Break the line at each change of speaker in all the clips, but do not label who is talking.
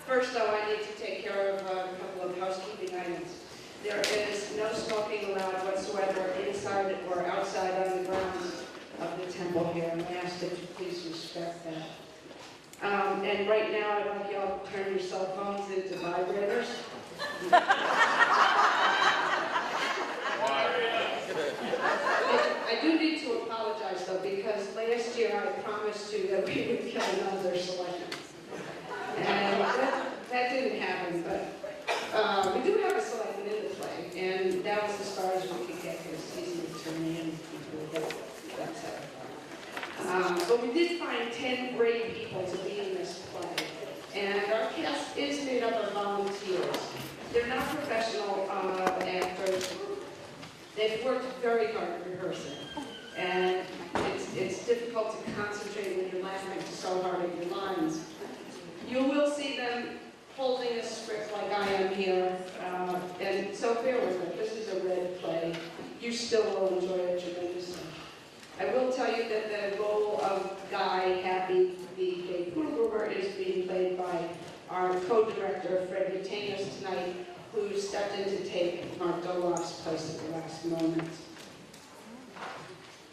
First, though, I need to take care of a couple of housekeeping items. There is no smoking allowed whatsoever inside or outside on the grounds of the temple here, and I ask that you please respect that. And right now, I'd like y'all to turn your cell phones into vibrators. I do need to apologize, though, because last year I promised you that we would get another selection. And that didn't happen, but we do have a selectman in the play, and that was as far as we could get for the season attorney and that's it. But we did find 10 great people to be in this play, and our cast is made up of volunteers. They're not professional actors. They've worked very hard at rehearsing, and it's difficult to concentrate when you're laughing so hard at your lines. You will see them holding a script like I am here, and so bear with it. This is a red play. You still will enjoy it tremendously. I will tell you that the role of Guy Happy, the gay Kruger, is being played by our co-director, Fred Retainers, tonight, who stepped in to take Mark Dolof's place at the last moment.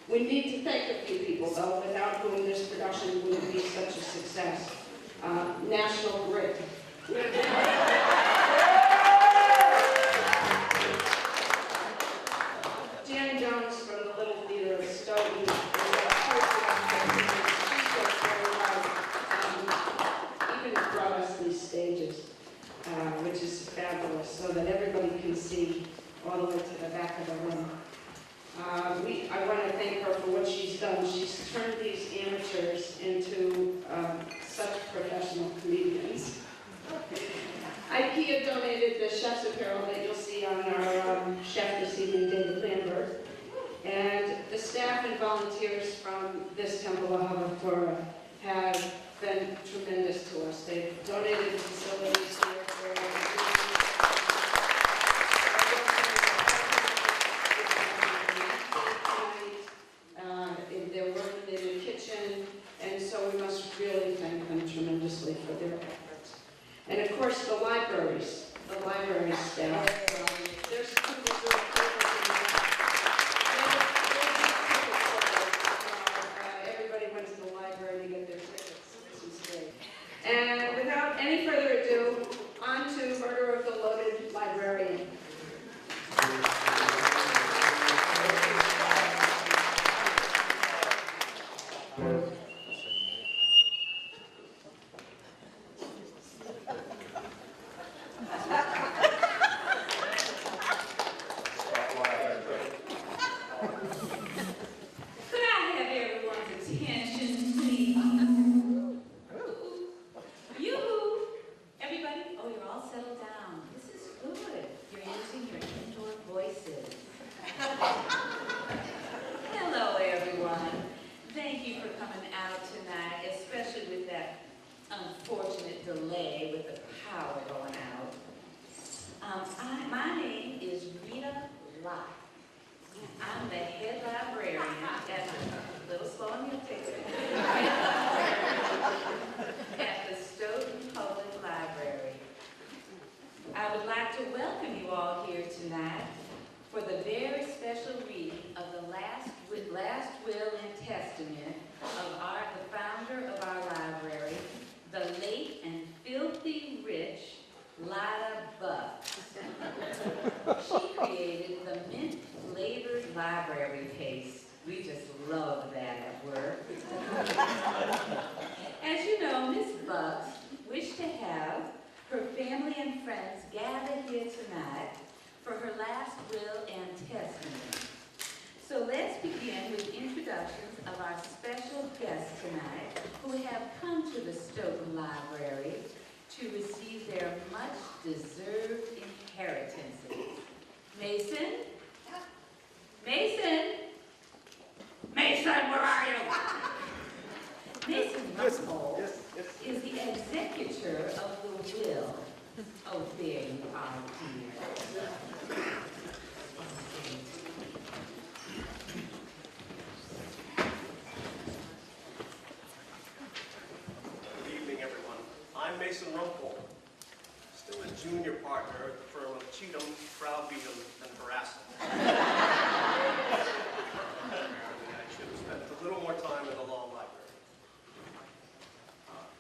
We need to thank a few people, though, without whom this production wouldn't be such a success. National Grid. Jan Jones from the Little Theater of Stoughton. Even brought us these stages, which is fabulous, so that everybody can see all the way to the back of the room. I want to thank her for what she's done. She's turned these amateurs into such professional comedians. IKEA donated the chef's apparel that you'll see on our chef this evening, David Lambert. And the staff and volunteers from this temple of Havapura have been tremendous to us. They've donated facilities here for they're working in the kitchen, and so we must really thank them tremendously for their efforts. And of course, the library staff. There's two everybody went to the library to get their tickets. This was great. And without any further ado, on to Murder of the Loaded Librarian.
would like to welcome you all here tonight for the very special reading of the last will and testament of the founder of our library, the late and filthy rich Lida Bucks. She created the mint-flavored library paste. We just love that at work. As you know, Miss Bucks wished to have her family and friends gather here tonight for her last will and testament. So let's begin with introductions of our special guests tonight who have come to the Stoughton Library to receive their much-deserved inheritances. Mason? Mason? Mason, where are you? Mason Russell is the executor of the will. Oh, there you are, dear.
Good evening, everyone. I'm Mason Rumpole, still a junior partner at the firm of Cheatham, Browbeaton, and Harassment. I should have spent a little more time in the law library.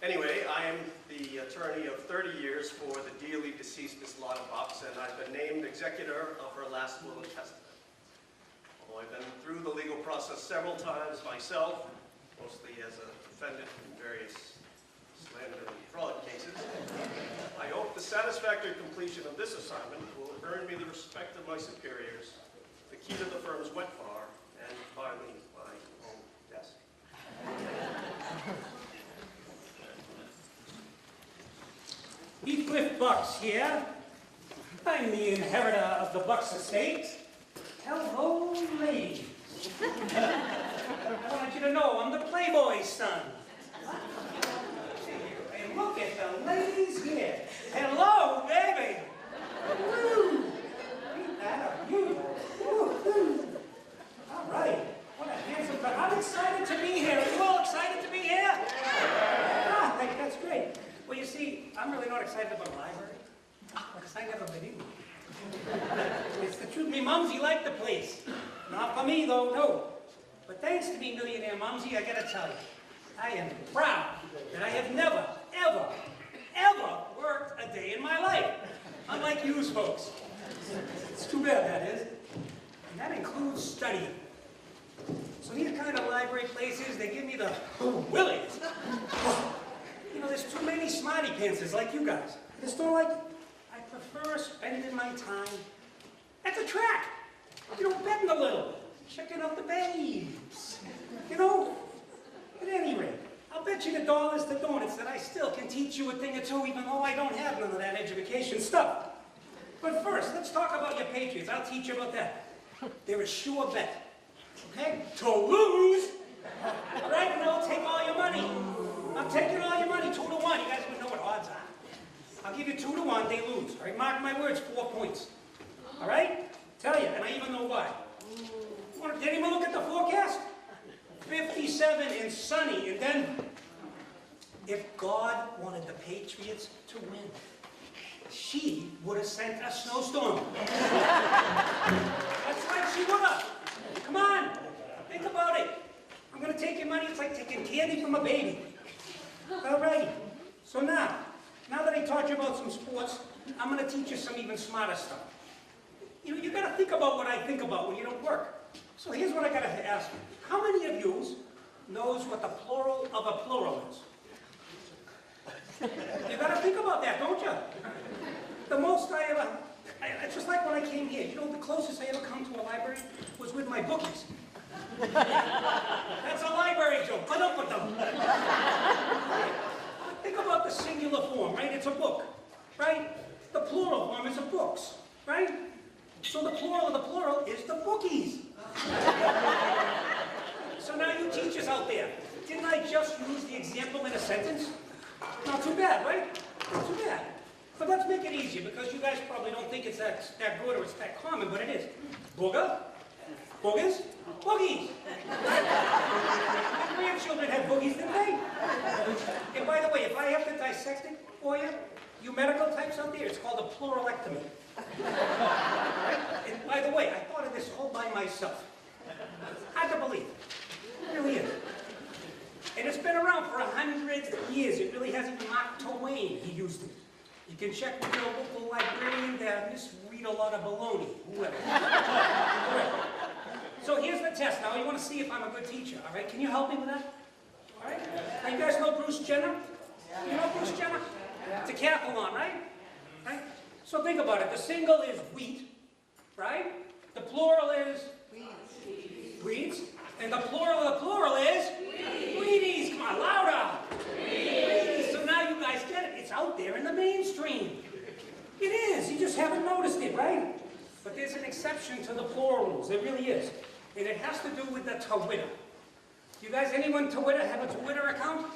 Anyway, I am the attorney of 30 years for the dearly deceased Miss Lida Bucks, and I've been named executor of her last will and testament. Although I've been through the legal process several times myself, mostly as a defendant in various slander and fraud cases, I hope the satisfactory completion of this assignment will earn me the respect of my superiors, the key to the firm's wet bar, and finally, my own desk.
Heathcliff Bucks here. I'm the inheritor of the Bucks estate. Hello, ladies. I want you to know I'm the Playboy's son. And look at the ladies here. Hello, baby. Woo. Ain't that a beautiful? Woo. All right. What a handsome couple. I'm excited to be here. Are you all excited to be here? Ah, that's great. Well, you see, I'm really not excited about a library, because I never been in one. It's the truth. Me mumsy liked the place. Not for me, though, no. But thanks to me millionaire mumsy, I gotta tell you, I am proud that I have never, ever, ever worked a day in my life. Unlike you folks. It's too bad, that is. And that includes studying. So these kind of library places, they give me the willies. You know, there's too many smarty pantses like you guys. I just don't like it. I prefer spending my time at the track. You know, betting a little, checking out the babes. You know, at any rate, I'll bet you the dollars to donuts that I still can teach you a thing or two, even though I don't have none of that education stuff. But first, let's talk about your Patriots. I'll teach you about that. They're a sure bet. Okay? To lose, right? And I'll take all your money. I'm taking all your money, 2-1. You guys would know what odds are. I'll give you 2-1, they lose. All right, mark my words, 4 points. All right? Tell you, and I even know why. Did anyone look at the forecast? 57 and sunny, and then, if God wanted the Patriots to win, she would have sent a snowstorm. That's right, she would have. Come on, think about it. I'm going to take your money, it's like taking candy from a baby. All right, so now that I taught you about some sports, I'm going to teach you some even smarter stuff. You got to think about what I think about when you don't work. So here's what I got to ask you. How many of you knows what the plural of a plural is? You got to think about that, don't you? The most it's just like when I came here. You know, the closest I ever come to a library was with my bookies. That's a library joke. Put up with them. Think about the singular form, right? It's a book, right? The plural form is of books, right? So the plural of the plural is the bookies. So now you teachers out there, didn't I just use the example in a sentence? Not too bad, right? Not too bad. But let's make it easier, because you guys probably don't think it's that good or it's that common, but it is. Booger, boogers, boogies. My grandchildren had boogies, didn't they? And by the way, if I have to dissect it for you, You medical types out there, it's called a pluralectomy. Right? And by the way, I thought of this all by myself. Hard to believe. It really is. And it's been around for 100 years. It really hasn't. Mark Twain, he used it. You can check with your local librarian that misread a lot of baloney. Whoever. So here's the test. Now, you want to see if I'm a good teacher, all right? Can you help me with that? All right? Now, you guys know Bruce Jenner? You know Bruce Jenner? Decathlon, right? Right? So think about it. The single is wheat, right? The plural is weeds. And the plural of the plural is Wheaties. Come on, louder. Wheaties. So now you guys get it. It's out there in the mainstream. It is. You just haven't noticed it, right? But there's an exception to the plural rules. There really is. And it has to do with the Twitter. You guys, anyone Twitter have a Twitter account?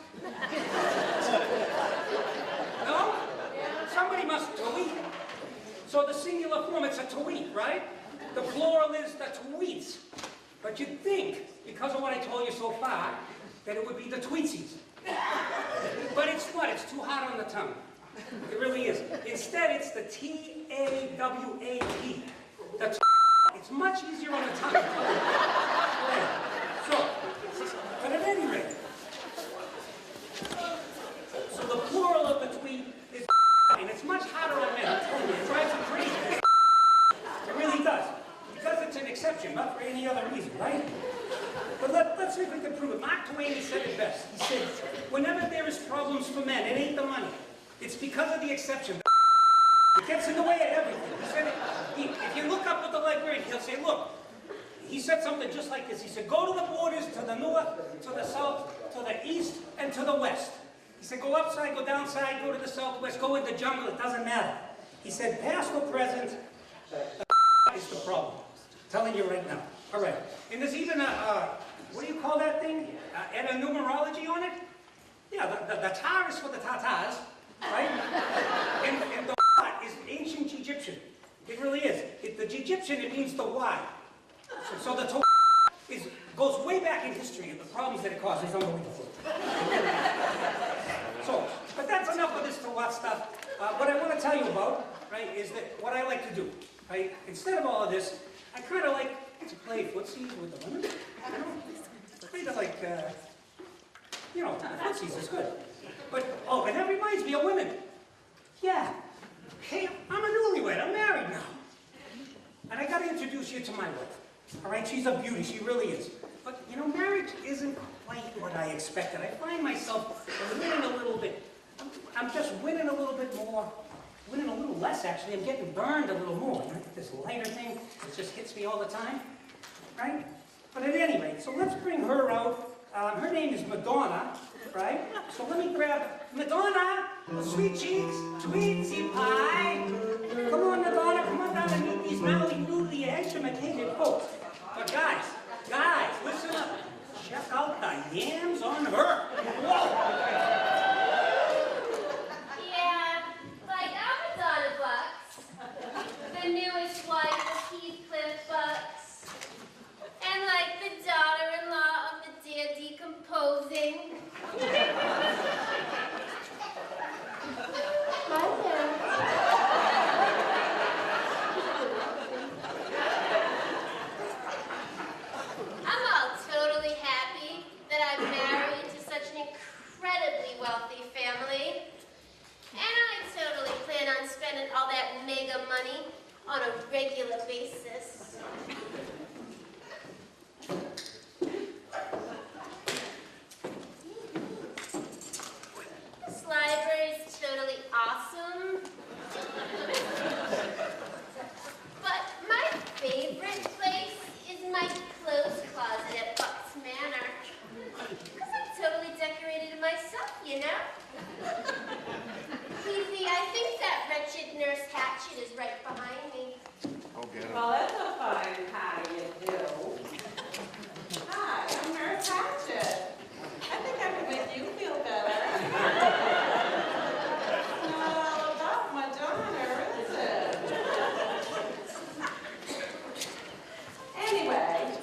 No? Somebody must tweet. So the singular form, it's a tweet, right? The plural is the tweets. But you'd think, because of what I told you so far, that it would be the tweetsies. But it's what? It's too hard on the tongue. It really is. Instead, it's the T-A-W-A-P. It's much easier on the tongue. So, but at any rate, so the plural of the tweet is and it's much harder on men. I'm telling you, it drives you crazy. It really does. Because it's an exception, not for any other reason, right? But let's see if we can prove it. Mark Twain said it best. He said, whenever there is problems for men, it ain't the money. It's because of the exception. It gets in the way of everything. He said, if you look up with the librarian, he'll say, look, he said something just like this. He said, go to the borders, to the north, to the south, to the east, and to the west. He said, go upside, go downside, go to the southwest, go in the jungle, it doesn't matter. He said, past or present, is the problem. I'm telling you right now. All right. And there's even a, what do you call that thing? And a numerology on it? Yeah, the tar is for the Tatars, right? And the is ancient Egyptian. It really is. The Egyptian, it means the Y. So the goes way back in history and the problems that it caused is unbelievable. So, but that's enough of this to what stuff. What I want to tell you about, right, is that what I like to do, right? Instead of all of this, I kind of like to play footsies with the women. You know, kind of like, you know, footsies is good. But oh, and that reminds me of women. Yeah. Hey, I'm a newlywed. I'm married now, and I got to introduce you to my wife. All right, she's a beauty. She really is. But you know, marriage isn't quite what I expected. I find myself winning a little bit. I'm just winning a little bit more. Winning a little less, actually. I'm getting burned a little more. You know, this lighter thing, it just hits me all the time, right? But at any rate, so let's bring her out. Her name is Madonna, right? So let me grab Madonna, sweet cheeks, sweetie pie. Come on, Madonna, come on down and meet these mouthy, newly educated folks. But guys, listen up. Check out the yams on her. Whoa!
The newest wife of Heathcliff Bucks, and like the daughter-in-law of the dear decomposing. Hi there. I'm all totally happy that I'm married to such an incredibly wealthy family. And I totally plan on spending all that mega money on a regular basis. This library is totally awesome. But my favorite place is my clothes closet at Bucks Manor. Because I totally decorated it myself, you know? I think that wretched Nurse Hatchet is right behind me.
Well, that's a fine how you do. Hi, I'm Nurse Hatchet. I think I can make you feel better. It's not all about Madonna, is it? Anyway,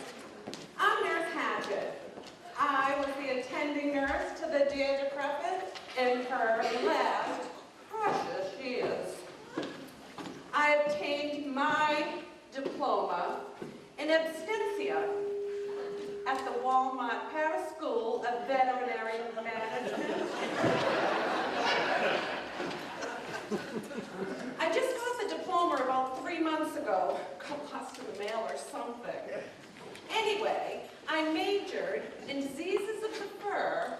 I'm Nurse Hatchet. I was the attending nurse to the dear decrepit in her last precious obtained my diploma in absentia at the Walmart Paris School of Veterinary Management. I just got the diploma about 3 months ago. Got lost in the mail or something. Anyway, I majored in diseases of the fur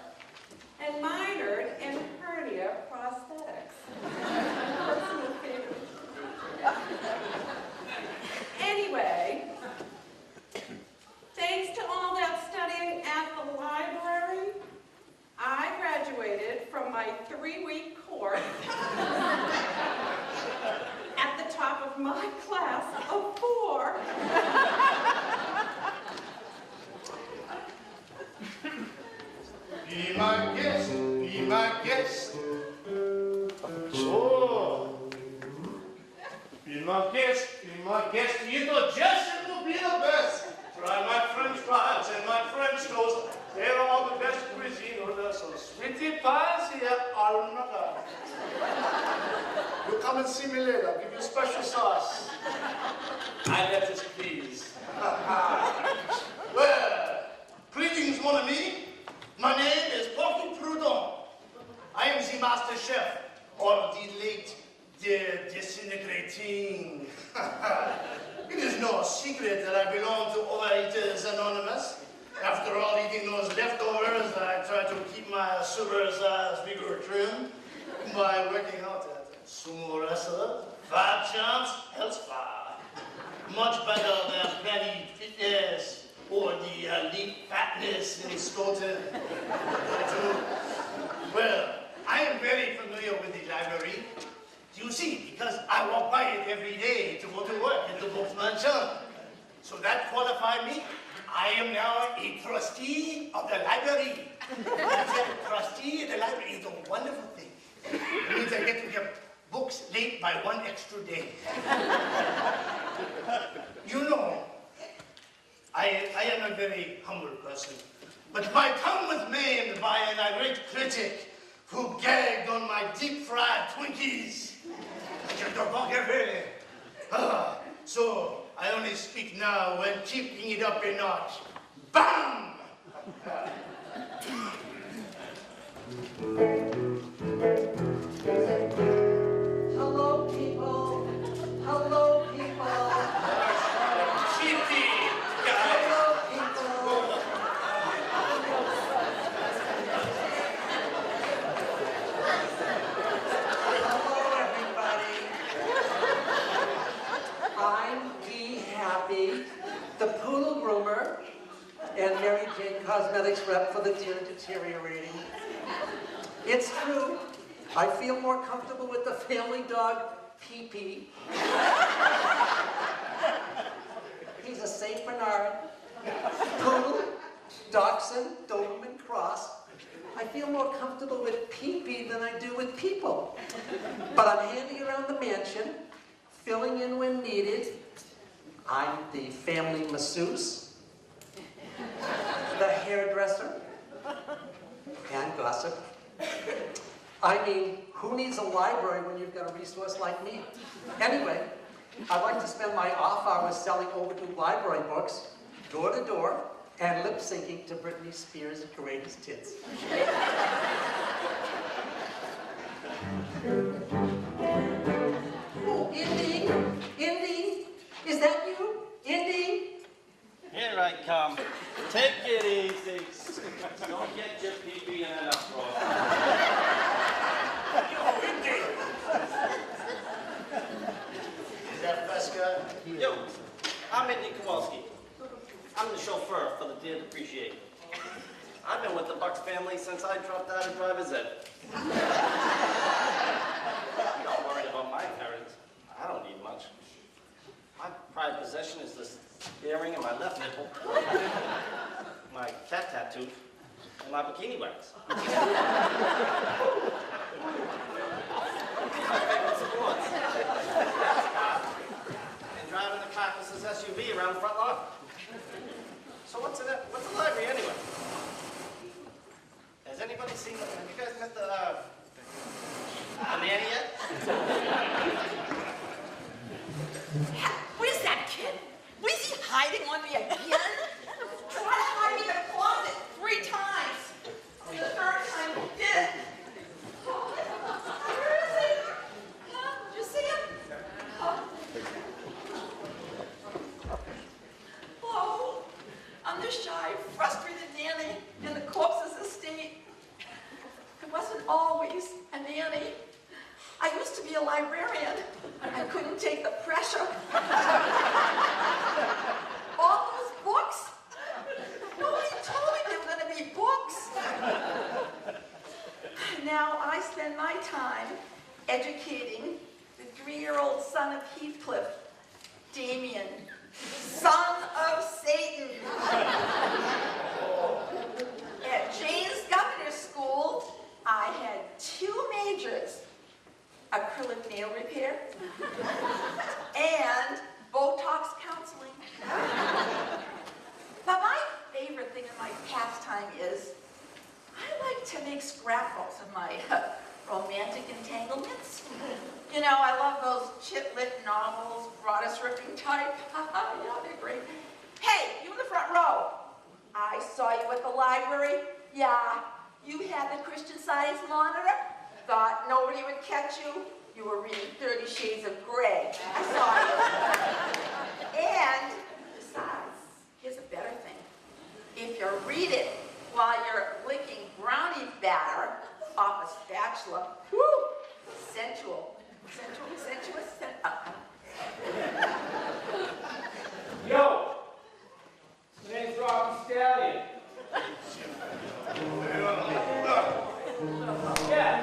and minored in hernia prosthetics. Personal favorite. Anyway, thanks to all that studying at the library, I graduated from my 3-week course at the top of my class of 4.
Be my guest, be my guest. Oh, be my guest, be my guest. You know, just to be the best. Try my French fries and my French toast. They're all the best cuisine on earth. So sweetie pies here, almaga. You come and see me later. I'll give you special sauce. I lettuce, please. Well, greetings, mon ami. My name is Porky Prudhomme. I am the master chef of the late disintegrating. It is no secret that I belong to Overeaters Anonymous. After all, eating those leftovers, I try to keep my sugars figure trim by working out at sumo wrestler, 5 jumps, health spa. Much better than Planet Fitness or the elite fatness in Stoughton. Well, I am very familiar with the library. You see, because I walk by it every day to go to work at the books mansion. So that qualified me. I am now a trustee of the library. A trustee of the library is a wonderful thing. It means I get to get books late by 1 extra day. You know, I am a very humble person, but my tongue was maimed by an irate critic who gagged on my deep-fried Twinkies. So I only speak now when keeping it up a notch. Bam!
Hello, people. Hello, people.
Cheeky guy.
Hello, people. Hello, everybody. I'm Dee Happy, the poodle groomer, and Mary Jane Cosmetics rep for the Dear Deteriorating. It's true. I feel more comfortable with the family dog, Pee-Pee. He's a Saint Bernard, poodle, dachshund, Doberman cross. I feel more comfortable with Pee-Pee than I do with people. But I'm handy around the mansion, filling in when needed. I'm the family masseuse, the hairdresser, and gossip. I mean, who needs a library when you've got a resource like me? Anyway, I like to spend my off hours selling overdue library books, door to door, and lip syncing to Britney Spears' greatest hits. Oh, Indy! Indy! Is that you? Indy!
Here I come. Take it easy. Don't get your pee-pee in an uproar.
Yo, Indy! Is that Fesca?
Yo, I'm Indy Kowalski. I'm the chauffeur for the Dear Depreciate. I've been with the Bucks family since I dropped out of driver's ed. I'm not worried about my inheritance. I don't need much. My prized possession is this earring in my left nipple, my cat tattoo, and my bikini wax. My favorite sports. And driving the Caucasus SUV around the front lawn. So what's the library anyway? Has anybody seen, have you guys met the nanny yet?
What is that, kid? What is he hiding on me again? Trying to hide me in the closet 3 times. And the 3rd time he did. Where is he? Huh? Did you see him? Oh, I'm the shy, frustrated nanny in the corpse's estate. I wasn't always a nanny. I used to be a librarian. I couldn't take the pressure. All those books. Nobody told me there were going to be books. Now I spend my time educating the 3-year-old son of Heathcliff, Damien, son of Satan. At Jane's Governor School, I had 2 majors. Acrylic nail repair, and Botox counseling. But my favorite thing in my pastime is I like to make scrapbooks of my romantic entanglements. You know, I love those chit-lit novels, broadest-ripping type. Yeah, they're great. Hey, you in the front row. I saw you at the library. Yeah, you had the Christian Science monitor. Thought nobody would catch you. You were reading 30 Shades of Grey. I saw you. And besides, here's a better thing. If you read it while you're licking brownie batter off a spatula, whoo, sensual. Sensuous.
Yo, his name's Rocky Stallion. Yeah,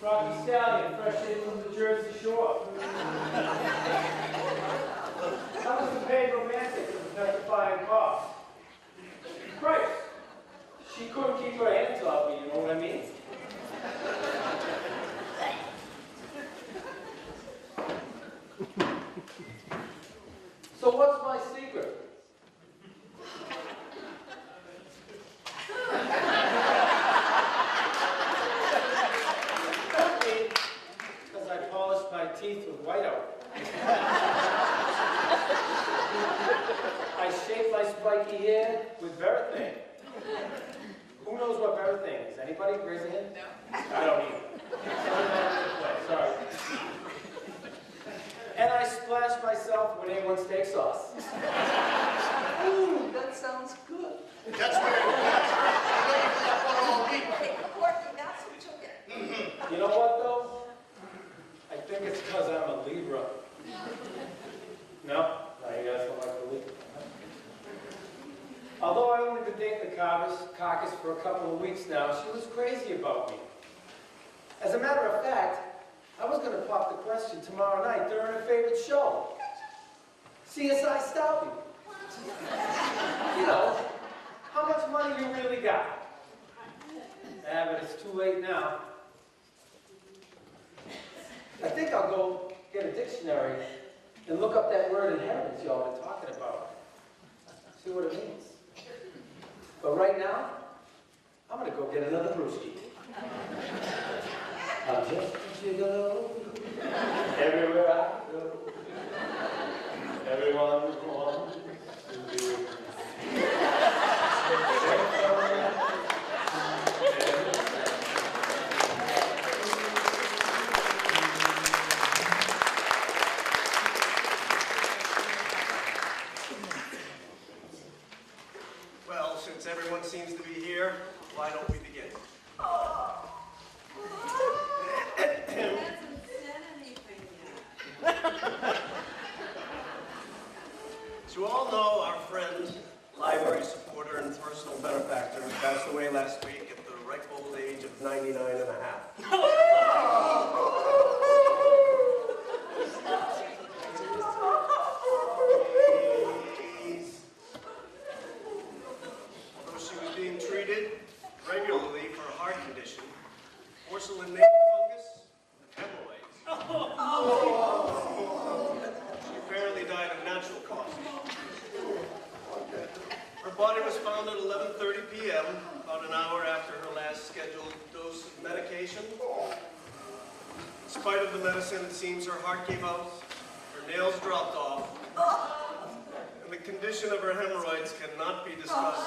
Rocky Stallion, fresh in from the Jersey Shore. That was the paid romantic of the petrifying cost. Christ, she couldn't keep her hands off me, you know what I mean? So what's my secret? Because I polished my teeth with whiteout. I shaped my spiky hair with Verathane. Who knows what Verathane is? Anybody? Raise a hand? No. I don't either. Sorry. And I splashed myself with A1 steak sauce.
Ooh, that sounds good.
That's where
Hey, Porky, that's who took it.
You know what, though? I think it's because I'm a Libra. No? No, you guys don't like the Libra. Although I've only been dating the caucus for a couple of weeks now, she was crazy about me. As a matter of fact, I was going to pop the question tomorrow night during her favorite show, CSI Stoughton. You know, how much money you really got? But it's too late now. I think I'll go get a dictionary and look up that word inheritance y'all been talking about. See what it means. But right now, I'm going to go get another brewski. I'm just a gigolo. Everywhere I go. Everyone wants to be.
Well, since everyone seems to be here, why don't we begin? As you all know, our friend, library supporter, and personal benefactor passed away last week at the ripe old age of 99 and a half. Although she was being treated regularly for a heart condition, porcelain nail fungus, and hemorrhoids. She apparently died of natural causes. Her body was found at 11:30 p.m., about an hour after her last scheduled dose of medication. In spite of the medicine, it seems her heart gave out, her nails has dropped off, and the condition of her hemorrhoids cannot be discussed.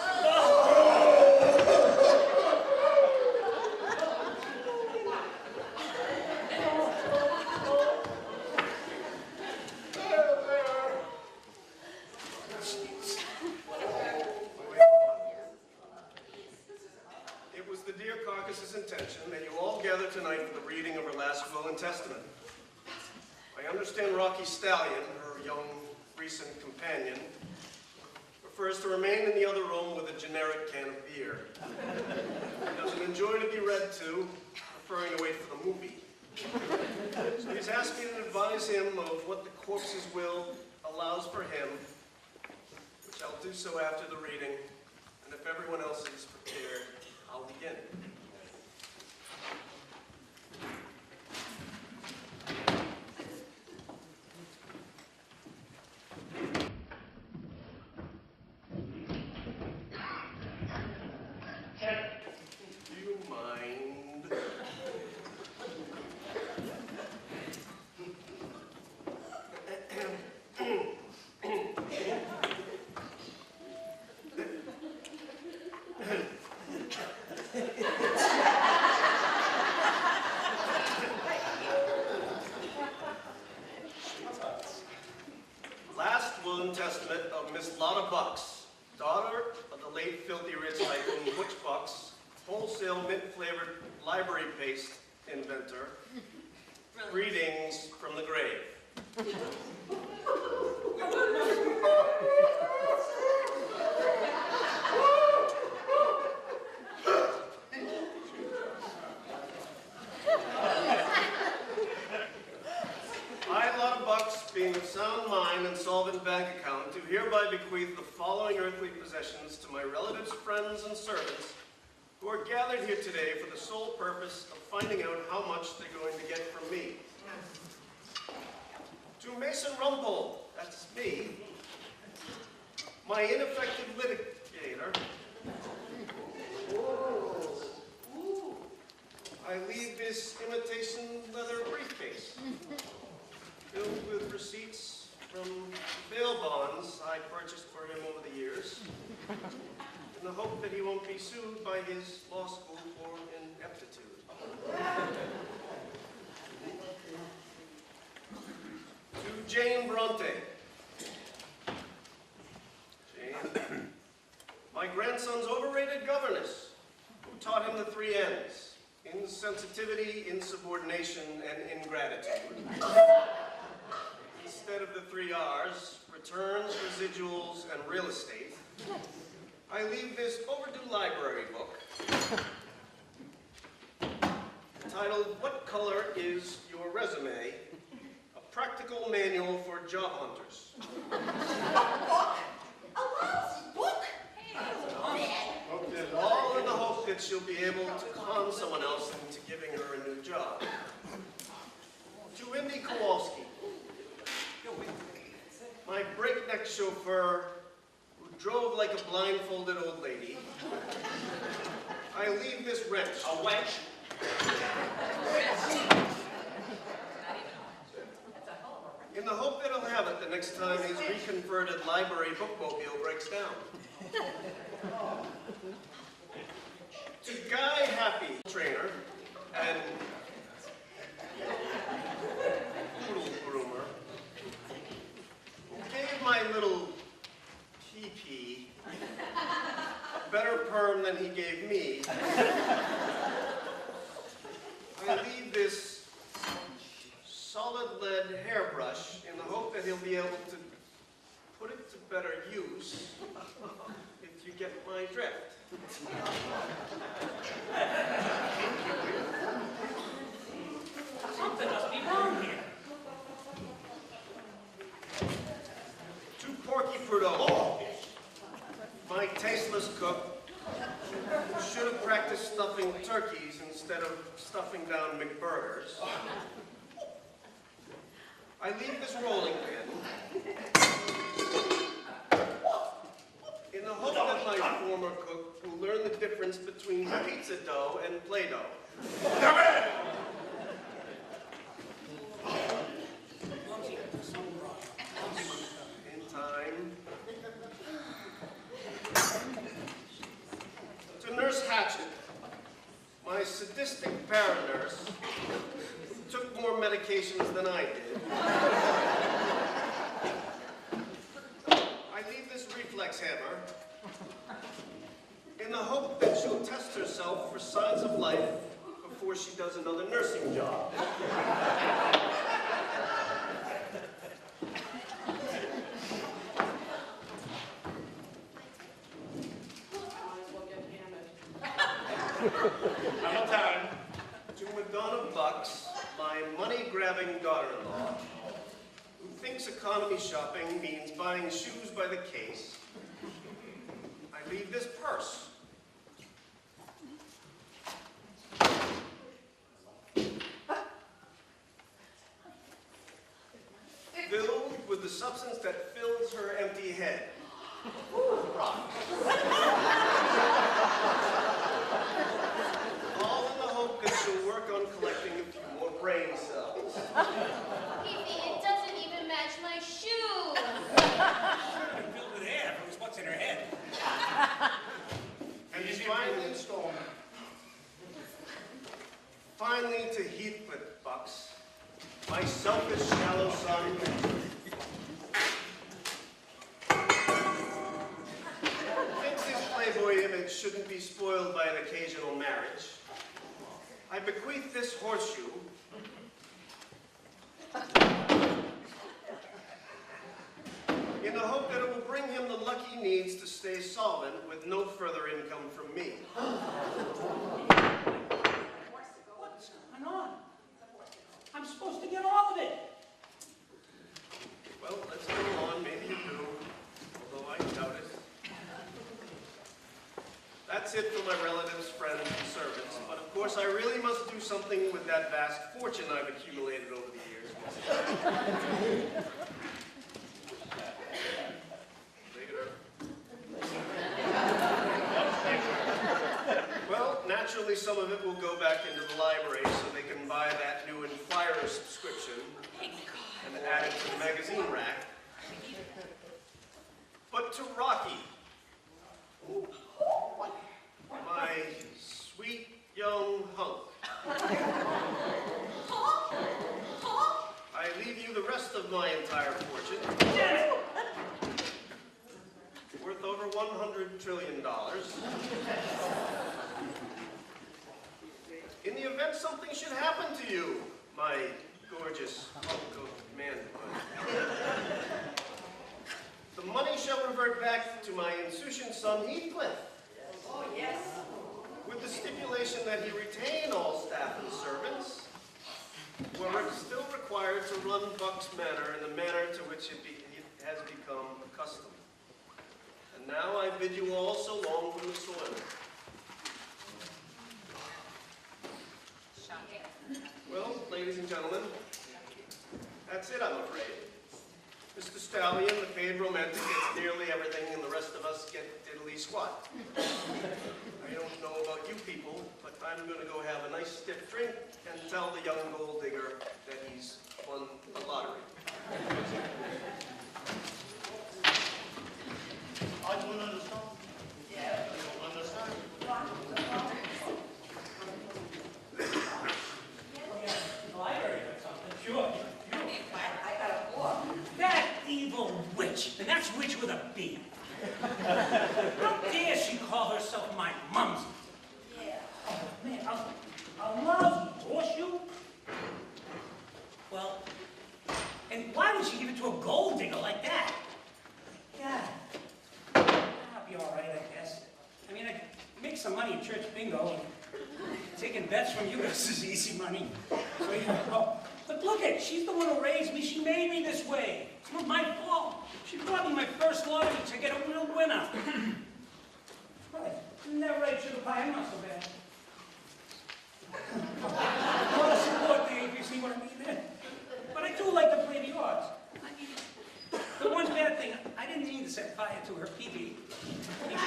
It was the dear caucus's intention that you all gather tonight for the reading of her last will and testament. I understand Rocky Stallion, her young recent companion, prefers to remain in the other room with a generic can of beer. He doesn't enjoy to be read to, preferring to wait for the movie. So he's asked me to advise him of what the corpse's will allows for him, which I'll do so after the reading, and if everyone else is prepared, I'll begin. Do you mind? Last will and testament of Miss Lotta Bucks, daughter of the late filthy rich tycoon Butch Bucks, wholesale mint-flavored library paste inventor. Greetings from the grave. I, Lotta Bucks, being of sound mind and solvent bank account, do hereby bequeath the following earthly possessions to my relatives, friends, and servants who are gathered here today for the sole purpose of finding out how much they're going to get from me. To Mason Rumpole, that's me, my ineffective litigator, I leave this imitation leather briefcase filled with receipts from bail bonds I purchased for him over the years, in the hope that he won't be sued by his law school for ineptitude. To Jane Bronte. Jane, my grandson's overrated governess, who taught him the 3 N's: insensitivity, insubordination, and ingratitude. Instead of the 3 R's, returns, residuals, and real estate, I leave this overdue library book entitled "What Color is Your Resume?" A practical manual for job hunters.
A book? A lousy book?
All in the hope that she'll be able to con someone else into giving her a new job. To Indy Kowalski, my breakneck chauffeur who drove like a blindfolded old lady, I leave this wrench. A wench? In the hope that he'll have it the next time his reconverted library bookmobile breaks down. To Guy Happy, trainer, and poodle groomer, who gave my little pee-pee a better perm than he gave me, I leave this solid lead hairbrush in the hope that he'll be able to put it to better use if you get my drift.
Something must be wrong here.
To Porky Prudhomme, my tasteless cook, who should have practiced stuffing turkeys instead of stuffing down McBurgers. I leave this rolling pin in the hope that my former cook will learn the difference between pizza dough and Play-Doh. hatchet, my sadistic paranurse took more medications than I did. I leave this reflex hammer in the hope that she'll test herself for signs of life before she does another nursing job.
I'm Italian.
To Madonna Bucks, my money-grabbing daughter-in-law, who thinks economy shopping means buying shoes by the case, I leave this purse. Filled with the substance that fills her empty head. All in the hope that she'll work on collecting a few more brain cells.
Phoebe, it doesn't even match my shoe.
Filled with air, it was what's in her head.
And finally to Heathcliff Bucks, my selfish, shallow son. Thinks his Playboy image shouldn't be spoiled by an occasional marriage. I bequeath this horseshoe in the hope that it will bring him the luck he needs to stay solvent with no further income from me.
What's going on? I'm supposed to get all of it.
Well, let's go on. Maybe you do, although I doubt it. That's it for my relatives, friends, and servants. But of course, I really must do something with that vast fortune I've accumulated over the years. Take it up. Well, naturally, some of it will go back into the library so they can buy that new Inquirer subscription and add it to the magazine rack. But to Rocky, my sweet young hunk, I leave you the rest of my entire fortune, worth over $100 trillion. In the event something should happen to you, my gorgeous hunk of manhood, the money shall revert back to my insouciant son Heathcliff.
Oh, yes.
With the stipulation that he retain all staff and servants, where it's still required to run Bucks Manor in the manner to which it has become accustomed. And now I bid you all so long from the soil. Well, ladies and gentlemen, that's it, I'm afraid. Mr. Stallion, the paid romantic, gets nearly everything, and the rest of us get diddly squat. I don't know about you people, but I'm going to go have a nice stiff drink and tell the young gold digger that he's won the lottery.
I don't understand.
Yeah.
I don't understand.
The library or something, sure.
I got a book.
That evil witch, and that's witch with a B. How dare she call herself my mumsy?
Yeah.
Oh, man, a lousy horseshoe? Well, and why would she give it to a gold digger like that? Yeah. I'll be all right, I guess. I mean, I make some money at church bingo, and taking bets from you guys is easy money. So, you know, but look at, she's the one who raised me. She made me this way. It's not my fault. She brought me my first lottery ticket, a real winner. Right. Isn't that right, Sugar Pie? I'm not so bad. I want to support the ABC, what I mean then. But I do like to play the odds. I mean, the one bad thing, I didn't mean to set fire to her PB. I mean,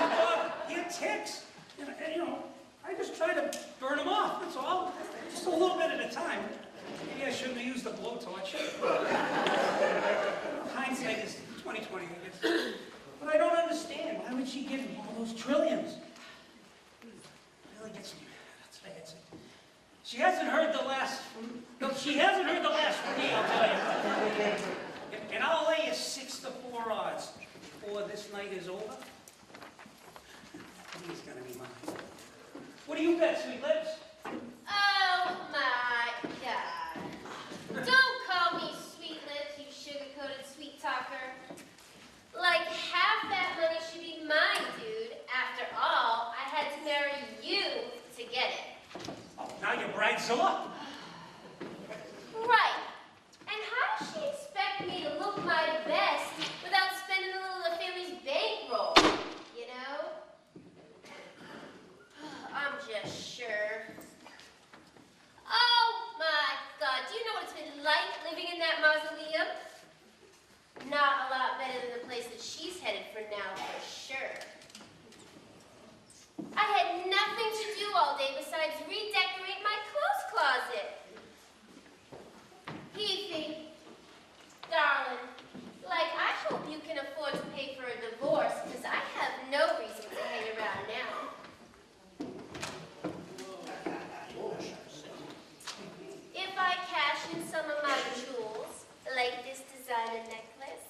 the dog, he had ticks. And, you know, I just try to burn them off, that's all. Just a little bit at a time. Maybe I shouldn't have used the blowtorch. Hindsight is 20/20, I guess. But I don't understand. Why would she give me all those trillions? SOLA.
Right. And how does she expect me to look my best without spending a little of the family's bankroll? You know? I'm just sure. Oh my God, do you know what it's been like living in that mausoleum? Not a lot better than the place that she's headed for now, for sure. I had nothing to do all day besides redecorate my clothes closet. Fifi, darling, like I hope you can afford to pay for a divorce because I have no reason to hang around now. If I cash in some of my jewels, like this designer necklace,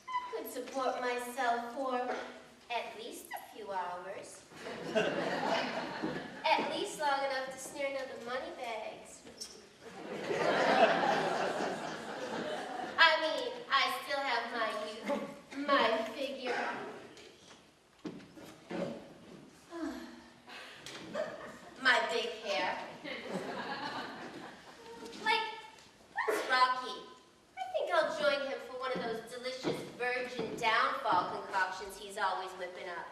I could support myself for at least a few hours. At least long enough to snare another money bags. I mean, I still have my youth, my figure. My big hair. Like, where's Rocky? I think I'll join him for one of those delicious virgin downfall concoctions he's always whipping up.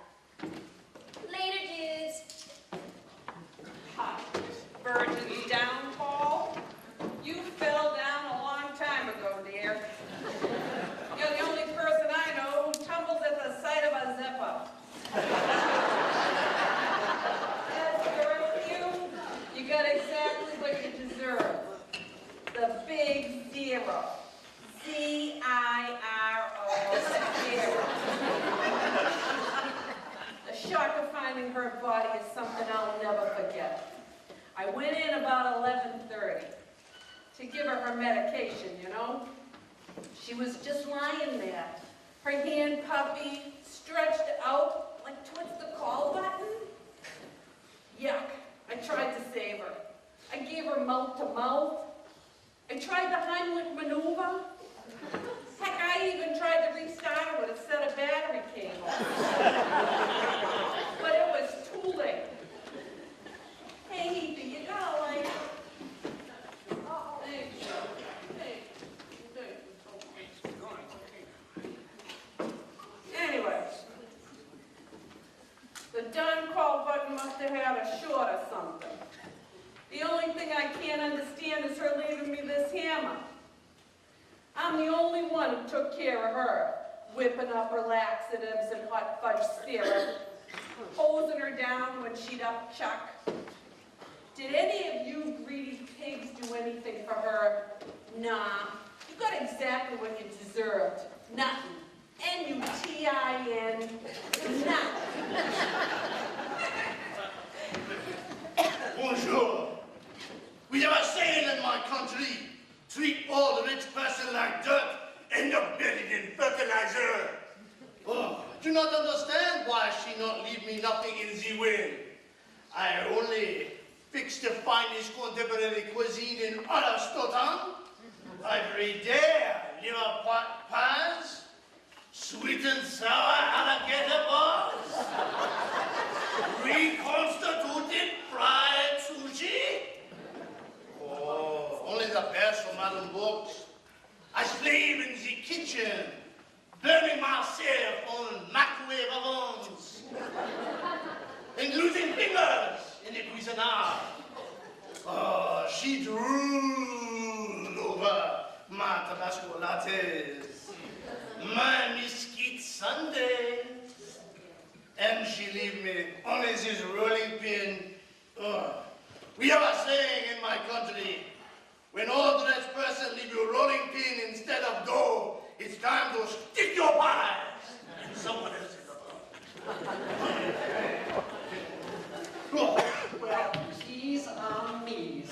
Later, dudes.
Hi, Virgin's downfall. You fell down a long time ago, dear. You're the only person I know who tumbles at the sight of a zip-up. As for you, you got exactly what you deserve. The big zero. Z-I-R-O, zero. The shock of finding her body is something I'll never forget. I went in about 11:30 to give her medication, you know. She was just lying there, her hand puppy stretched out like towards the call button. Yuck, I tried to save her. I gave her mouth to mouth. I tried the Heimlich maneuver. Heck, I even tried to restart her with a set of battery cables. But it was too late. Hey, do you got a light? Oh, thank you. Anyways, the done call button must have had a short or something. The only thing I can't understand is her leaving me this hammer. I'm the only one who took care of her, whipping up her laxatives and hot fudge syrup, hosing her down when she'd up chuck. Did any of you greedy pigs do anything for her? Nah, you got exactly what you deserved. Nothing. N-U-T-I-N, nothing.
Bonjour. We have a saying in my country, treat all the rich person like dirt, end up buried in fertilizer. Oh, I do not understand why she not leave me nothing in the will. I only fix the finest contemporary cuisine in all of Stoughton. Every day, liver pot pies, sweet and sour alligator balls, reconstituted fried sushi. Oh, only the best for Madam Books. I slave in the kitchen, burning myself on microwave ovens, and losing fingers in the cuisinart. Oh, she drooled over my Tabasco lattes, my mesquite sundaes, and she leave me only this rolling pin. Oh. We have a saying in my country, when all the rich person leave you a rolling pin instead of dough, it's time to stick your pies in someone else's
Well, P's on me's.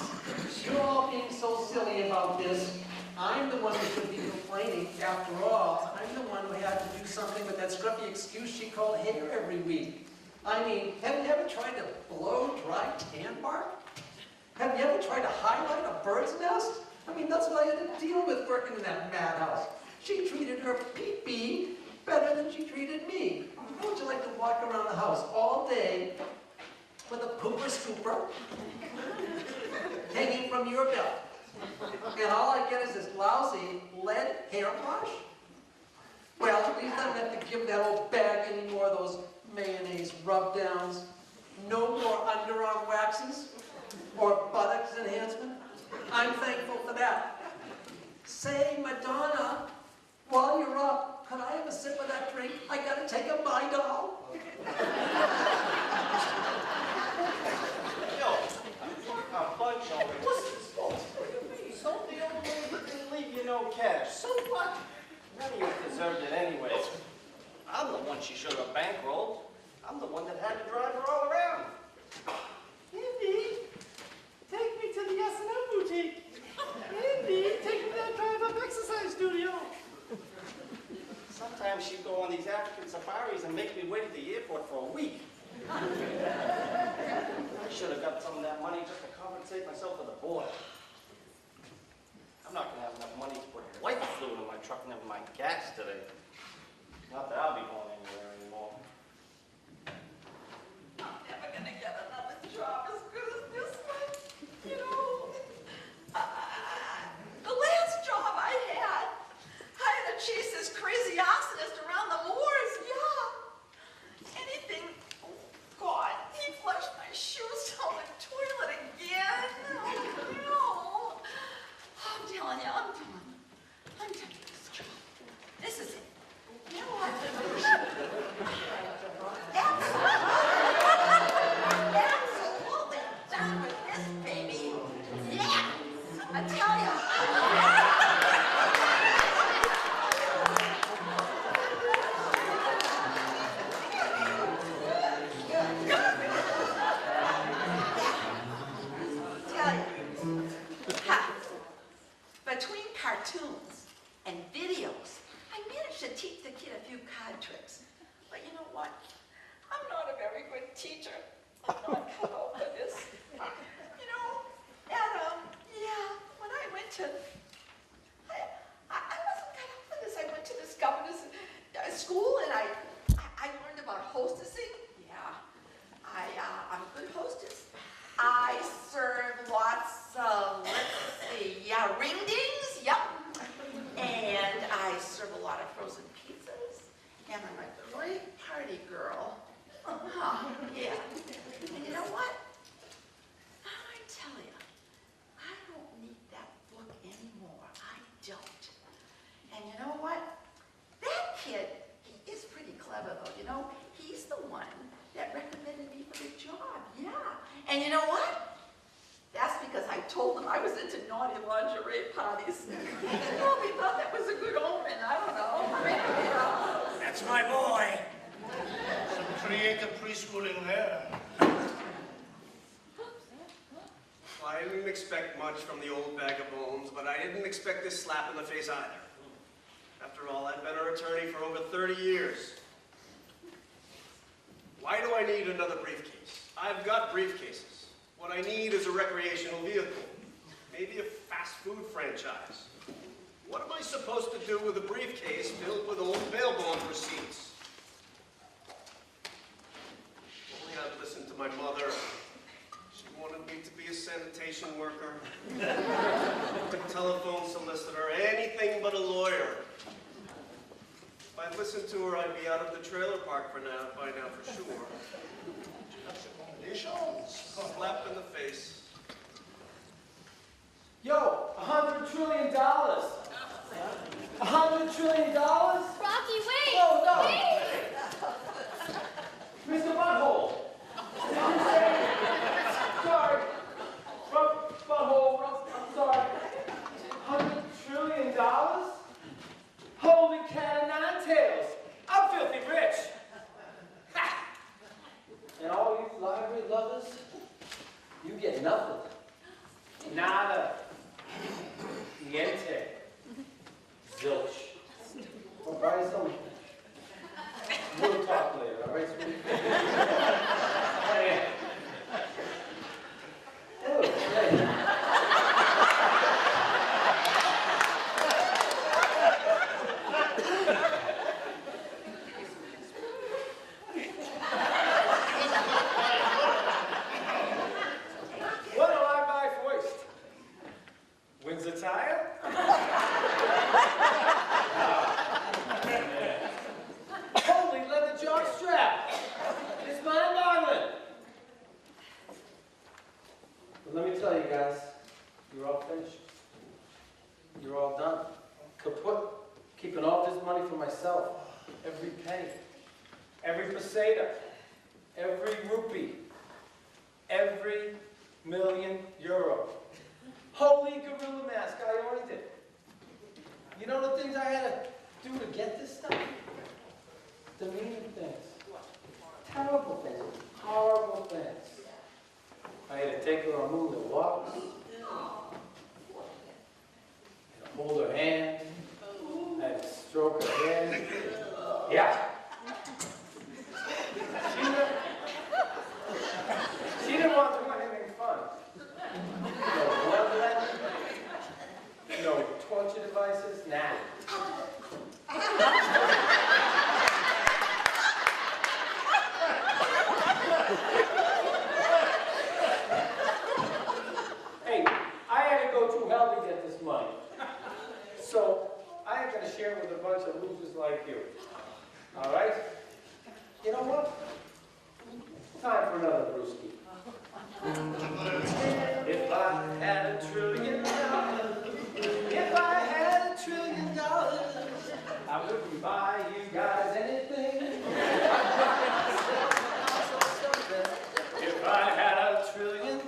You're all being so silly about this. I'm the one who should be complaining. After all, I'm the one who had to do something with that scruffy excuse she called hair every week. I mean, have you ever tried to blow dry tan bark? Have you ever tried to highlight a bird's nest? I mean, that's what I had to deal with working in that madhouse. She treated her pee-pee better than she treated me. How would you like to walk around the house all day with a pooper scooper hanging from your belt. And all I get is this lousy lead hairbrush? Well, at least I don't have to give that old bag any more of those mayonnaise rub-downs. No more underarm waxes or buttocks enhancement. I'm thankful for that. Say, Madonna, while you're up, could I have a sip of that drink? I gotta take a bite off.
Yo, a bunch of it. What's this for? So the old lady didn't leave you no cash. So what? None of you deserved it anyway. I'm the one she should have bankrolled. I'm the one that had to drive her all around. Indy, take me to the S&M boutique. Indy, take me to that drive-up exercise studio. Sometimes she'd go on these African safaris and make me wait at the airport for a week. I should have got some of that money just to compensate myself for the boy. I'm not going to have enough money to put white fluid in my truck, never mind gas today. Not that I'll be going anywhere anymore.
I'm never gonna get another job as good as this one. You know, the last job I had to chase this crazy arsonist around the moors. Yeah. Anything. Oh, God, he flushed my shoes down the toilet again. Oh, no. I'm telling you, I'm done with this job. This is it. You know what? Absolutely done with this, baby. Yeah, I tell you. Between cartoons and videos, I managed to teach the kid a few card tricks. But you know what? I'm not a very good teacher. I'm not cut out for this. You know, and yeah, when I went to, I wasn't cut out for this. I went to this governor's school and I learned about hostessing. Yeah, I'm a good hostess. I serve lots of, let's see, yeah, ring dings, yep. And I serve a lot of frozen pizzas. And I'm a great party girl. Yeah. And you know what? I tell you, I don't need that book anymore. I don't. And you know what? That kid, he is pretty clever though, you know? He's the one that recommended me for the job, yeah. And you know what? That's because I told him I was into naughty lingerie parties. He probably thought that was a good omen, I don't know.
That's my boy.
Some creative preschooling there.
Well, I didn't expect much from the old bag of bones, but I didn't expect this slap in the face either. After all, I've been her attorney for over 30 years. Why do I need another briefcase? I've got briefcases. What I need is a recreational vehicle, maybe a fast food franchise. What am I supposed to do with a briefcase filled with old bail bond receipts? Only I'd listened to my mother. She wanted me to be a sanitation worker, a telephone solicitor, anything but a lawyer. If I listened to her, I'd be out of the trailer park by now for sure. Slap in the face.
Yo, $100 trillion. $100 trillion?
Rocky, wait!
No, no.
Wait!
Mr. Butthole. Sorry. Butthole. I'm sorry. $100 trillion? Holy cat of nine tails. I'm filthy rich. Ha! And all you library lovers, you get nothing. Nada. Niente. Zilch. Well, buy some. We'll talk later, all right, sweetie? Hey. Oh, hey. of money for myself. Every penny, every peseta, every rupee, every €1,000,000. Holy gorilla mask, I earned it. You know the things I had to do to get this stuff? Demeaning things, terrible things, horrible things. I had to take her on moonlit walks, hold her hand, I had to stroke her hair. Yeah. She didn't want to do anything fun. No bloodletting, no torture devices, nah. Hey, I had to go through hell to get this money. So, I ain't gonna share with a bunch of losers like you. All right? You know what? Time for another brewski. If I had $1 trillion, if I had $1 trillion, I wouldn't buy you guys anything. If I had $1 trillion,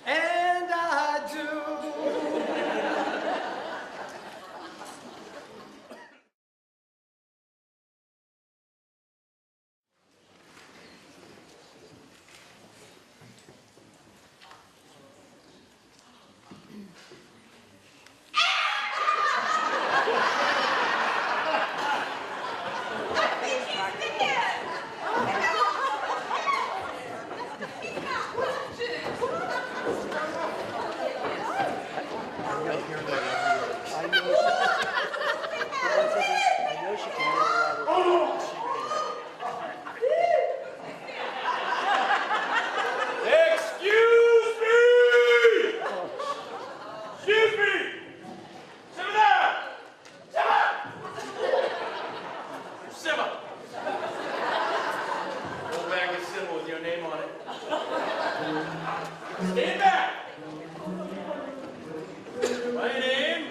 and I do.
Stand back! My name?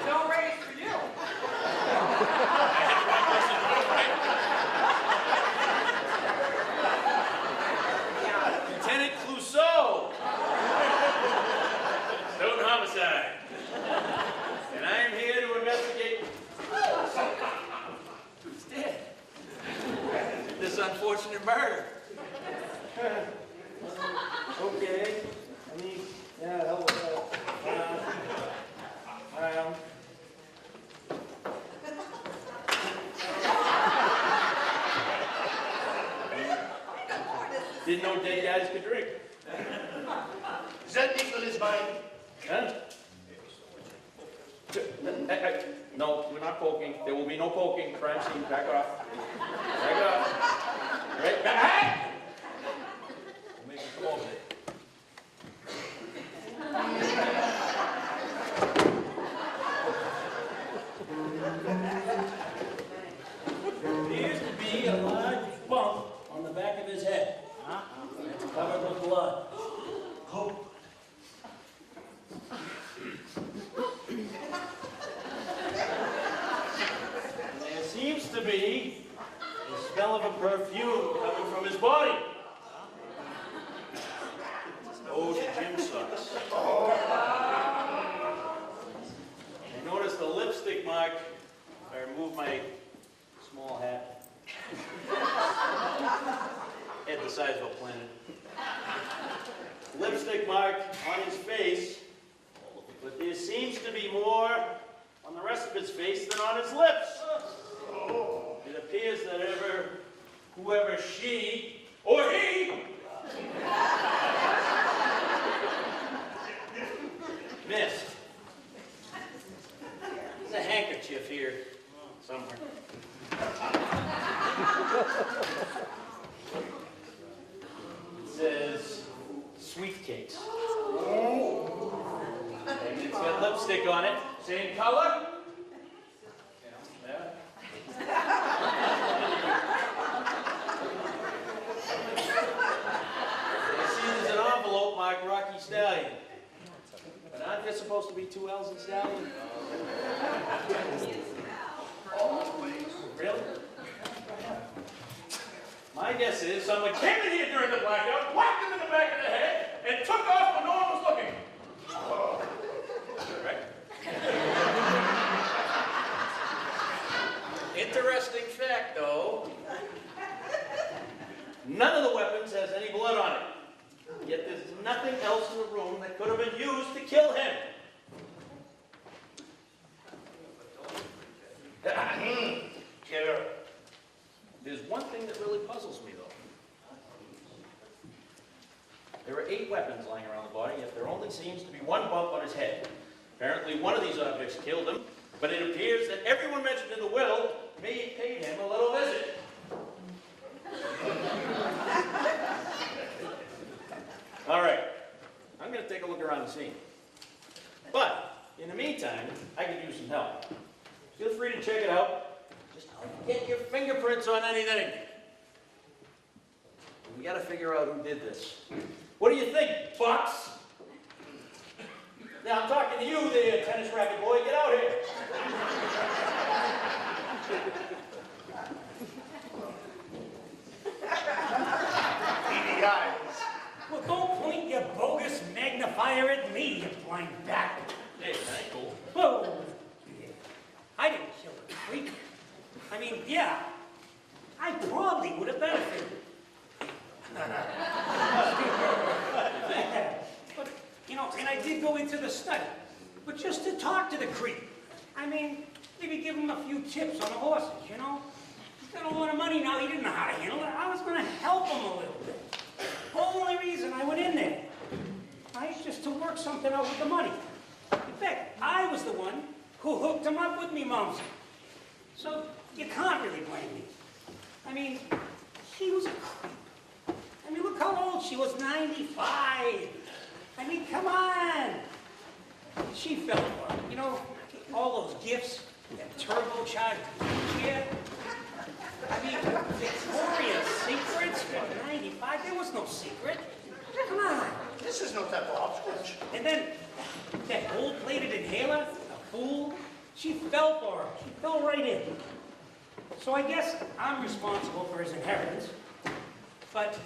No raise for you.
Lieutenant Clouseau! Stoughton homicide. And I am here to investigate who's dead. This unfortunate murder.
Okay. I mean, yeah, hell with that.
Didn't know dead guys could drink.
Is that nickel is mine?
Huh? No, we're not poking. There will be no poking. Crime scene, back off. Back off. Right back. Hey! We'll make you come over there.
Appears to be a large bump on the back of his head. It's covered with blood. Oh.
There seems to be the smell of a perfume coming from his body. Oh, the gym socks. I noticed the lipstick mark. I removed my small hat. Head the size of a planet. Lipstick mark on his face, but there seems to be more on the rest of his face than on his lips. It appears that whoever she or he missed. There's a handkerchief here somewhere. It says sweet cakes. And it's got lipstick on it, same color. Yeah. I see there's an envelope marked Rocky Stallion. Aren't there supposed to be 2 L's in stallion? Really? My guess is someone came in here during the blackout, whacked him in the back of the head, and took off when no one was looking. Oh. Right? Interesting fact, though. None of the weapons has any blood on it. Yet there's nothing else in the room that could have been used to kill him.
Killer.
There's one thing that really puzzles me, though. There are 8 weapons lying around the body, yet there only seems to be one bump on his head. Apparently, one of these objects killed him, but it appears that everyone mentioned in the will may have paid him a little visit. All right, I'm going to take a look around the scene. But, in the meantime, I could use some help. Feel free to check it out. Just don't get your fingerprints on anything. We got to figure out who did this. What do you think, Bucks? Now, I'm talking to you there, tennis racket boy. Get out here.
Beady eyes.
Well, don't point your bogus magnifier at me, you blind bat.
Hey, that ain't cool.
Whoa. I didn't kill the freak. I mean, yeah, I probably would have benefited. But, you know, and I did go into the study, but just to talk to the creep. I mean, maybe give him a few tips on the horses, you know? He's got a lot of money now, he didn't know how to handle it. I was going to help him a little bit. Only reason I went in there, right, just to work something out with the money. In fact, I was the one who hooked him up with me, Mumsy. So you can't really blame me. I mean, he was a creep. I mean, look how old she was, 95. I mean, come on. She fell for it. You know, all those gifts, that turbocharged chair. I mean, Victoria's Secrets for 95, there was no secret. Come on.
This is no type of hopscotch.
And then that gold-plated inhaler, the fool, she fell for her. She fell right in. So I guess I'm responsible for his inheritance. But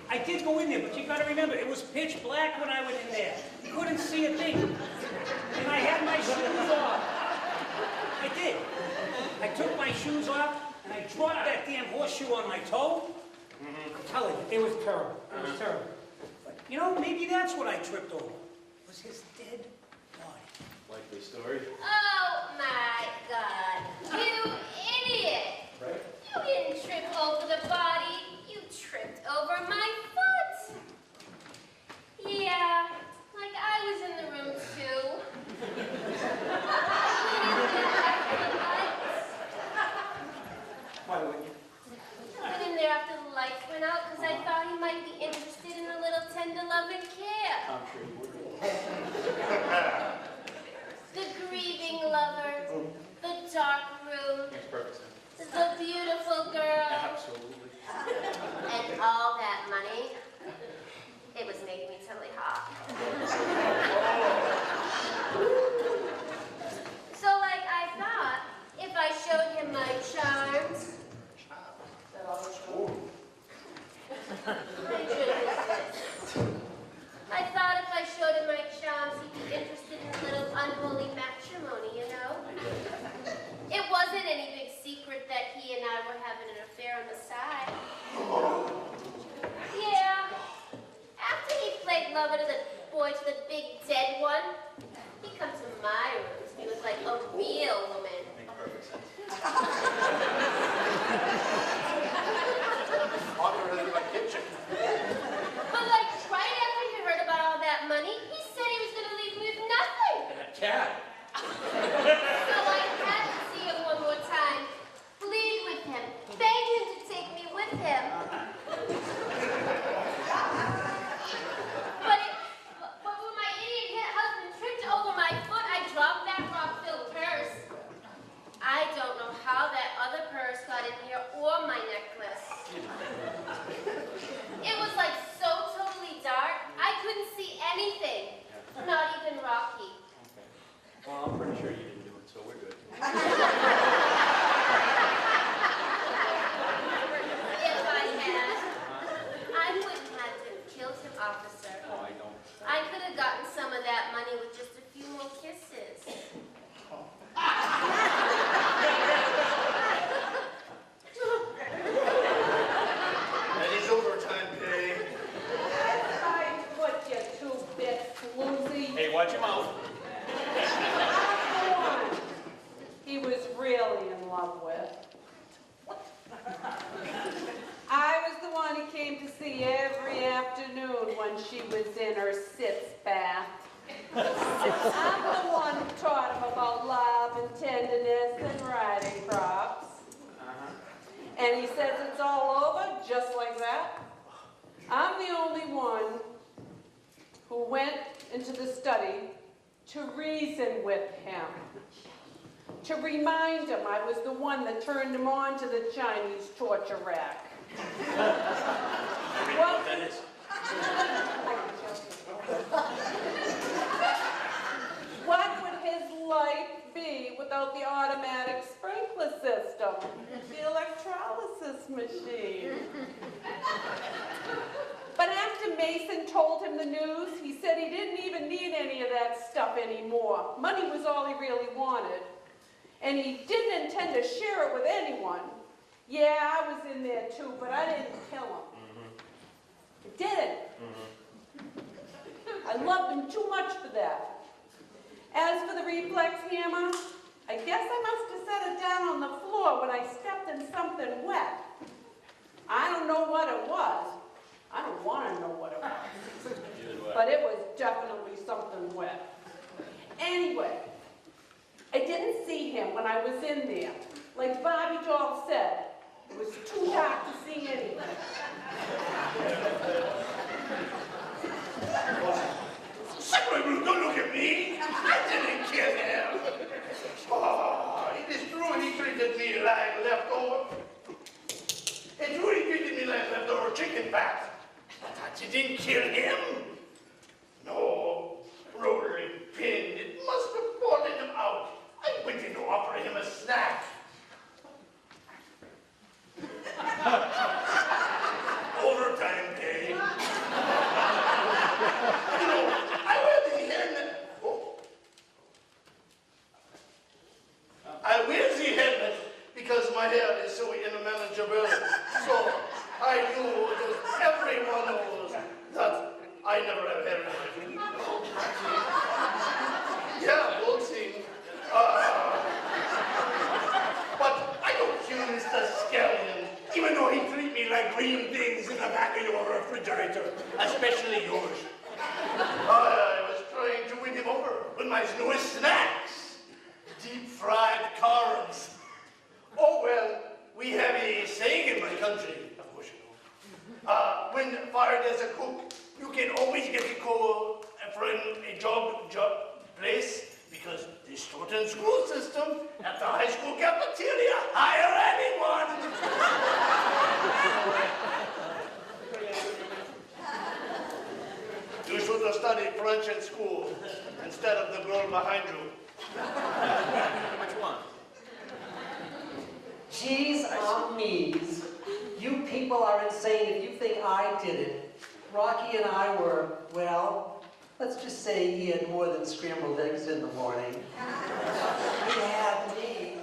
I did go in there, but you gotta remember, it was pitch black when I went in there. You couldn't see a thing. And I had my shoes off. I did. I took my shoes off, and I dropped that damn horseshoe on my toe. I'm telling you, it was terrible. It was terrible. But, you know, maybe that's what I tripped over. Was his dead body.
Likely story.
Oh my God. You idiot.
Right?
You didn't trip over the body. You tripped over my foot. Yeah, like I was in the room too.
Why wouldn't you?
I went in there after the lights went out because I thought he might be interested in a little tender love and care.
I'm sure you would.
The grieving lover, the dark room,
Makes perfect sense.
the beautiful girl,
Absolutely.
and all that money. It was making me totally hot. So, like, I thought if I showed him my charms, I thought if I showed him my charms, he'd be interested in a little unholy matrimony, you know? It wasn't any big secret that he and I were having an affair on the side. Yeah. After he played lover to the boy, to the big dead one, he come to my room to be with like a real woman.
Makes perfect sense.
But like right after he heard about all that money, he said he was gonna leave me with nothing.
That cat.
So I had to see him one more time, plead with him, beg him to take me with him. But when my idiot husband tripped over my foot, I dropped that rock-filled purse. I don't know how that other purse got in here or gotten some of that money with just a few more kisses.
That is overtime pay.
I put you 2 bits, Lucy.
Hey, watch your mouth.
I'm the one he was really in love with. I was the one he came to see every afternoon when she was in her sitz bath. I'm the one who taught him about love and tenderness and riding crops. And he says it's all over just like that. I'm the only one who went into the study to reason with him. To remind him I was the one that turned him on to the Chinese torture rack.
What that is?
What would his life be without the automatic sprinkler system? The electrolysis machine. But after Mason told him the news, he said he didn't even need any of that stuff anymore. Money was all he really wanted. And he didn't intend to share it with anyone. Yeah, I was in there too, but I didn't kill him. I didn't. I loved him too much for that. As for the reflex hammer, I guess I must have set it down on the floor when I stepped in something wet. I don't know what it was. I don't want to know what it was. But it was definitely something wet. Anyway, I didn't see him when I was in there. Like Bobby Doll said, it was too dark to see anything.
Sacre, don't look at me. I didn't kill him. Oh, it is true he treated me like leftover. It truly treated me like leftover chicken fat. But I didn't kill him. No, rotary pin. It must have fallen him out. I went in to offer him a snack. Overtime pay. You know, I wear the helmet. Oh. I wear the helmet because my hair is so unmanageable. So I knew that everyone knows that I never have hair in my head. Yeah, we'll see. But I don't kill Mr. Scallion, even though he treat me like green things in the back of your refrigerator, especially yours. I was trying to win him over with my newest snacks, deep-fried carbs. Oh, well, we have a saying in my country, of course you know. When fired as a cook, you can always get a call from a job place because the Stoughton school system at the high school cafeteria hire anyone. You should have studied French in school instead of the girl behind you.
Which one?
Geez, on knees. You people are insane if you think I did it. Rocky and I were, well, let's just say he had more than scrambled eggs in the morning. He had me.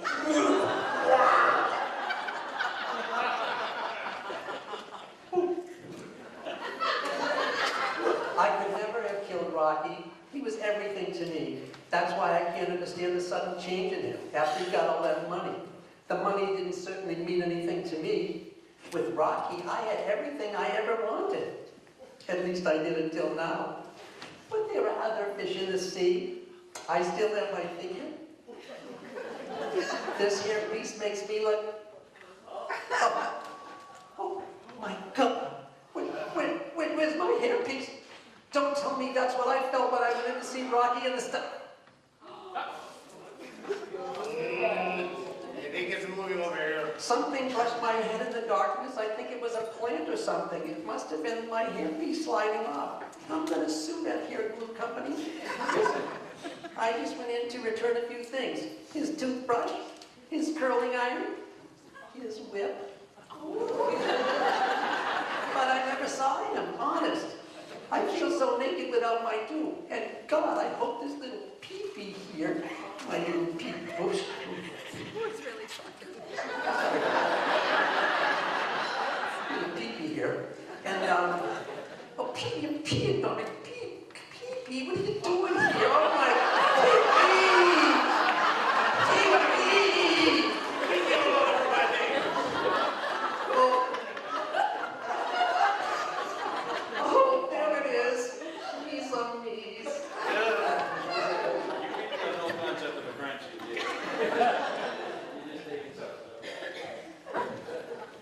I could never have killed Rocky. He was everything to me. That's why I can't understand the sudden change in him after he got all that money. The money didn't certainly mean anything to me. With Rocky, I had everything I ever wanted. At least I did until now. But there are other fish in the sea. I still have my figure. This here piece makes me look... Oh my God. Where's my hairpiece? Don't tell me that's what I felt when I went in to see Rocky and the stuff.
I think it's moving over here.
Something brushed my head in the darkness. I think it was a plant or something. It must have been my hairpiece sliding off. I'm going to sue that hair glue company. I just went in to return a few things. His toothbrush, his curling iron, his whip. But I never saw him, honest. I feel so naked without now I do. And God, I hope this little peepee here, my little peep, oops.
Who's really talking?
Little peepee here. And, oh, peepee, Tommy, peepee, what are you doing here? Oh, my, peepee! Peepee! Oh, there it is. He's on knees.
You really got no concept of a French, you did. You just take it up.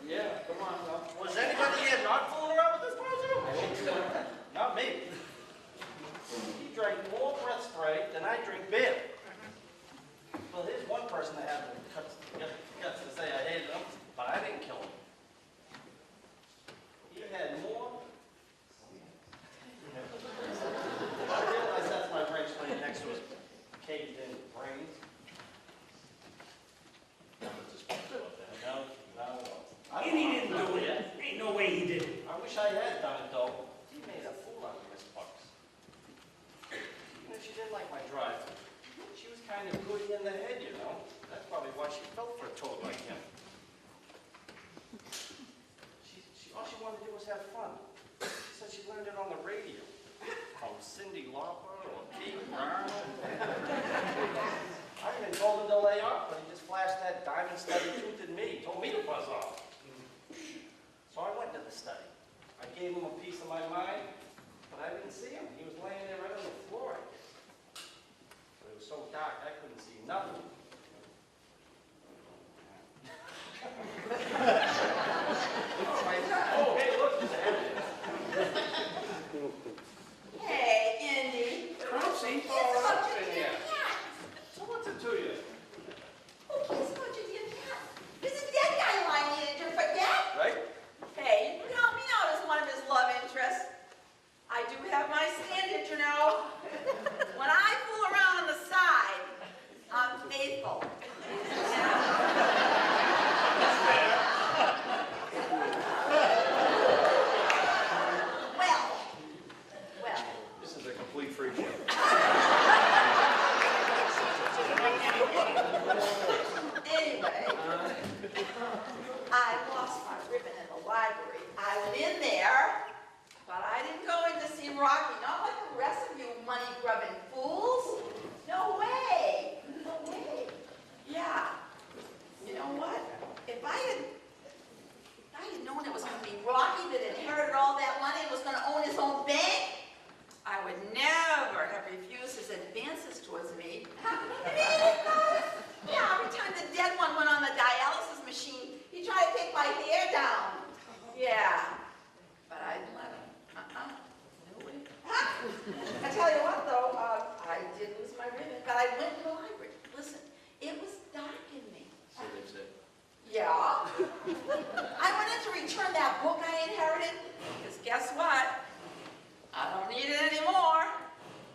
Yeah, come on, Tom.
Was anybody here not fooling around with this person? Not me. He drank more breath spray than I drink beer. Well, here's one person that had the guts to say I hated him, but I didn't kill him. He had more. I realize that's my French lady next to his caved-in brains.
And he didn't do it. Ain't no way he did it.
I wish I had done it, though. He made a fool out of Miss Bucks. Even if she didn't like my drive, she was kind of goody in the head, you know. That's probably why she fell for a toad like him. All she wanted to do was have fun. She said she learned it on the radio. From Cindy Lauper or Pete Brown. I even told him to lay off, but he just flashed that diamond-studded tooth at me. Told me to buzz off. So I went to the study. I gave him a piece of my mind, but I didn't see him. He was laying there right on the floor, I guess. But it was so dark, I couldn't see nothing. Oh, hey, look, there's a head.
Hey, Indy.
Crunchy?
It's about your
in
damn
here.
cat.
So what's it to you?
Who cares about your damn cat? There's a dead guy lying here, did you forget?
Right?
Hey, you can help me out as one of his love interests. I do have my standard, you know. When I fool around on the side, I'm faithful. Well.
This is a complete freak show.
Anyway, I lost my ribbon in the library. I went in there, but I didn't go in to see Rocky. Not like the rest of you money-grubbing fools. No way. No way. Yeah. You know what? If I had known it was going to be Rocky that inherited all that money and was going to own his own bank, I would never have refused his advances towards me. Yeah, every time the dead one went on the dialysis machine, he tried to take my hair down. Yeah, but I didn't let him. No way. I tell you what, though, I did lose my ribbon, but I went to the library. Listen, it was dark in me.
So they say.
Yeah. I went in to return that book I inherited, because guess what? I don't need it anymore.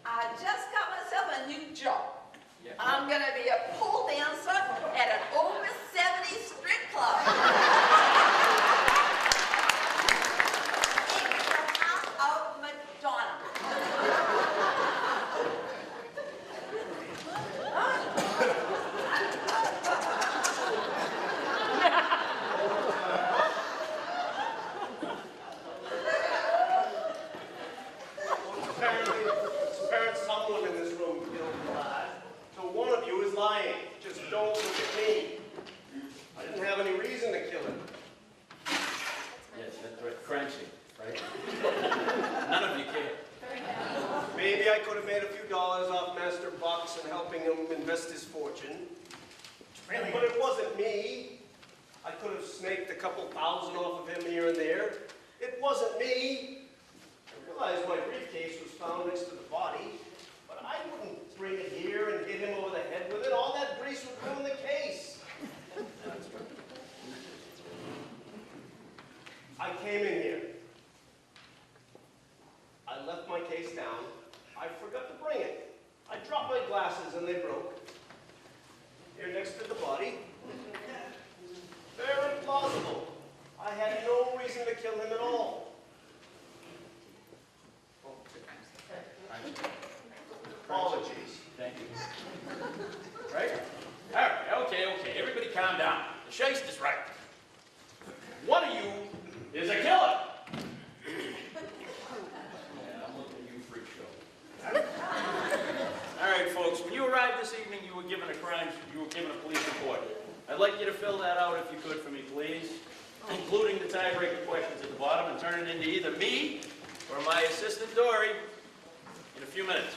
I just got myself a new job.
Yeah.
I'm going to be a pole dancer at an over 70 strip club. In the house of Madonna.
Apparently, someone in this room killed Vlad. So one of you is lying. Just don't look at me. I didn't have any reason to kill him.
Yes, that's right. Crunchy, right? None of you care.
Maybe I could have made a few dollars off Master Bucks and helping him invest his fortune.
Really?
But it wasn't me. I could have snaked a couple thousand off of him here and there. It wasn't me. I realized my briefcase was found next to the body, but I wouldn't bring it here and hit him over the head with it. All that grease would ruin the case. I came in here. I left my case down. I forgot to bring it. I dropped my glasses and they broke. Here next to the body. Very plausible. I had no reason to kill him at all.
given a police report. I'd like you to fill that out if you could for me, please, including the tiebreaker questions at the bottom, and turn it into either me or my assistant Dory in a few minutes.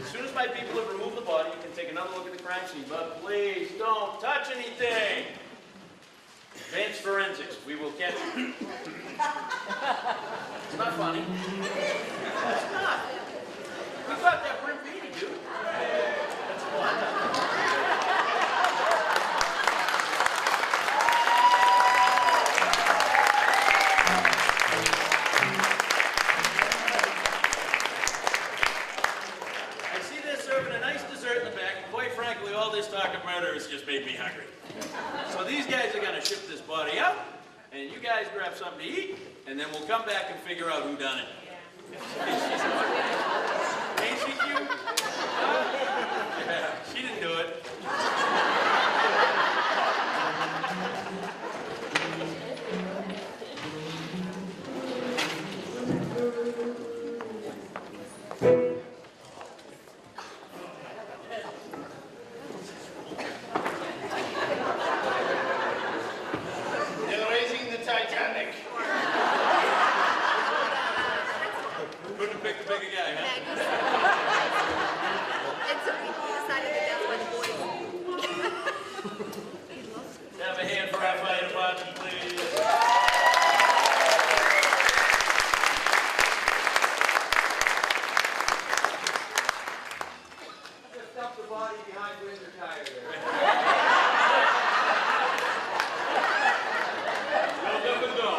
As soon as my people have removed the body, you can take another look at the crime scene, but please don't touch anything. Advanced forensics, we will catch you. It's not funny. It's not. You got that Brim Beatty, dude. That's fun. I see they're serving a nice dessert in the back, and quite frankly, all this talk of murder has just made me hungry. So these guys are going to ship this body out, and you guys grab something to eat, and then we'll come back and figure out who done it. Ain't she cute? Yeah, she didn't do it.
They're raising the Titanic.
Couldn't have picked a bigger guy, huh? Have a hand for our fire department, please.
Just dump the body behind the winter tire there.
Well, up and go.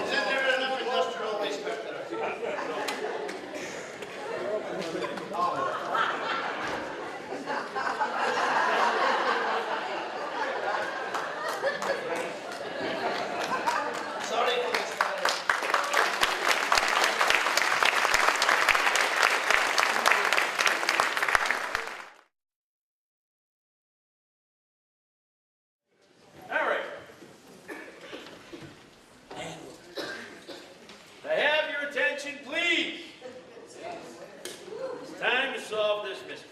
Isn't there enough industrial waste back there? Sorry for this.
All right. I have your attention, please. It's time to solve this mystery.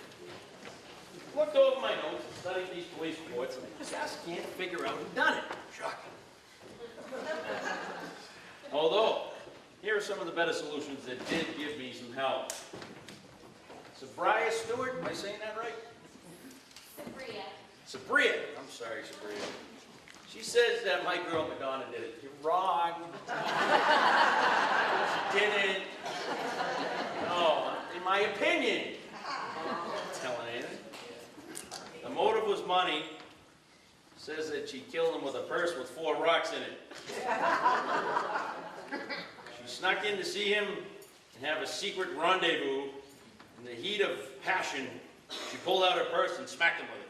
Looked over my notes and studied these police reports, and I just can't figure out who done it. Shocking. Although, here are some of the better solutions that did give me some help. Sabria Stewart, am I saying that right? Sabria. I'm sorry, Sabria. She says that my girl Madonna did it. You're wrong. She didn't. No, in my opinion. I'm not telling anything. The motive was money. Says that she killed him with a purse with 4 rocks in it. She snuck in to see him and have a secret rendezvous. In the heat of passion, she pulled out her purse and smacked him with it.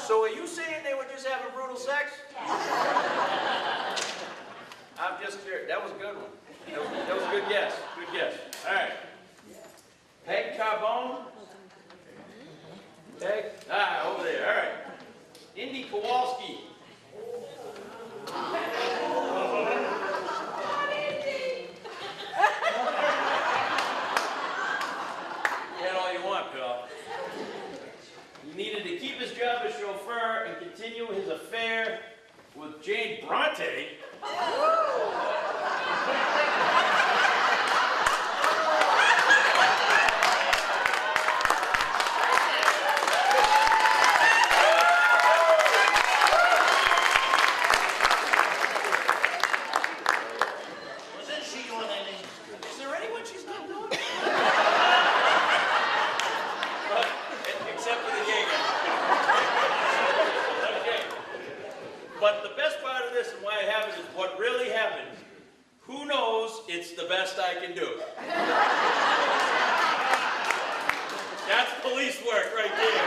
So are you saying they were just having brutal sex? I'm just curious. That was a good one. That was a good guess. Good guess. All right. Peg Carbone. Peg. Ah, over there. All right. Indy Kowalski. Get all you want, pal. He needed to keep his job as chauffeur and continue his affair with Jane Bronte.
Wasn't she doing anything?
Is there anyone she's not doing? Except for the gay guy. Okay. But the best part of this and why I have it is what really happened. Who knows? It's the best I can do. That's police work right there.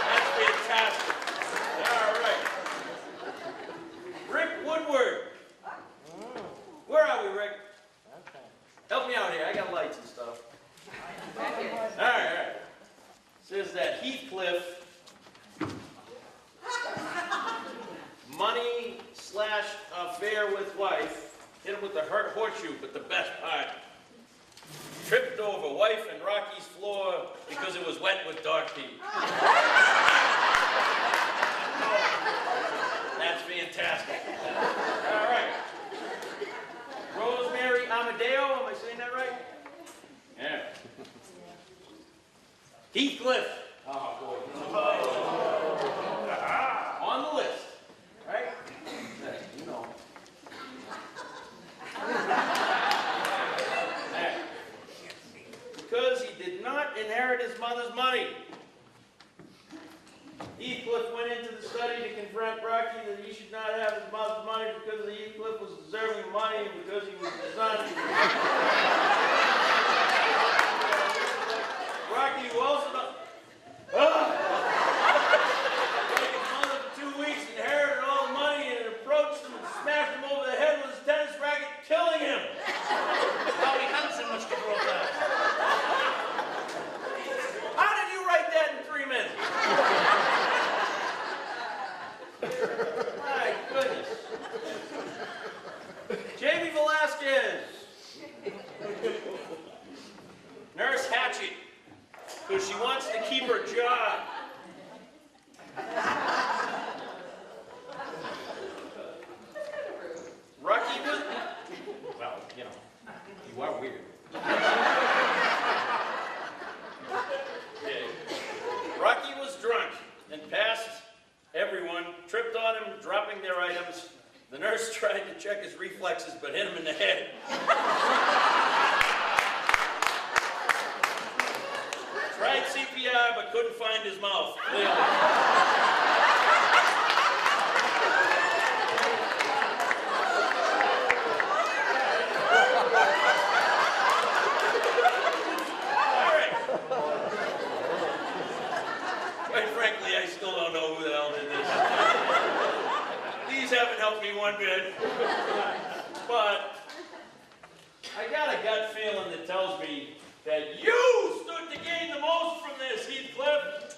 That's fantastic. All right. Rick Woodward. Where are we, Rick? Help me out here. I got lights and stuff. All right. Says that Heathcliff money / affair with wife, hit him with the hurt horseshoe, but the best part, tripped over wife and Rocky's floor because it was wet with dog pee. That's fantastic. All right. Rosemary Amadeo, am I saying that right? Yeah. Heathcliff. Oh, boy. On the list, right? You know. Because he did not inherit his mother's money. Heathcliff went into the study to confront Rocky that he should not have his mother's money because Heathcliff was deserving of money and because he was the son. Rocky, who also not... Like his mother for 2 weeks, inherited all the money and approached him and smashed him over the head with his tennis racket, killing him.
How he handsome, Mr. Broker.
How did you write that in 3 minutes? My goodness. Jamie Velasquez. Nurse Hatchet, because she wants to keep her job. Rocky was... Well, you know, you are weird. Yeah. Rocky was drunk and passed everyone, tripped on him, dropping their items. The nurse tried to check his reflexes, but hit him in the head. Tried CPR, but couldn't find his mouth, clearly. All right. Quite frankly, I still don't know who the hell did this. These haven't helped me one bit. But I got a gut feeling that tells me that you stood to gain the most from this, Heathcliff.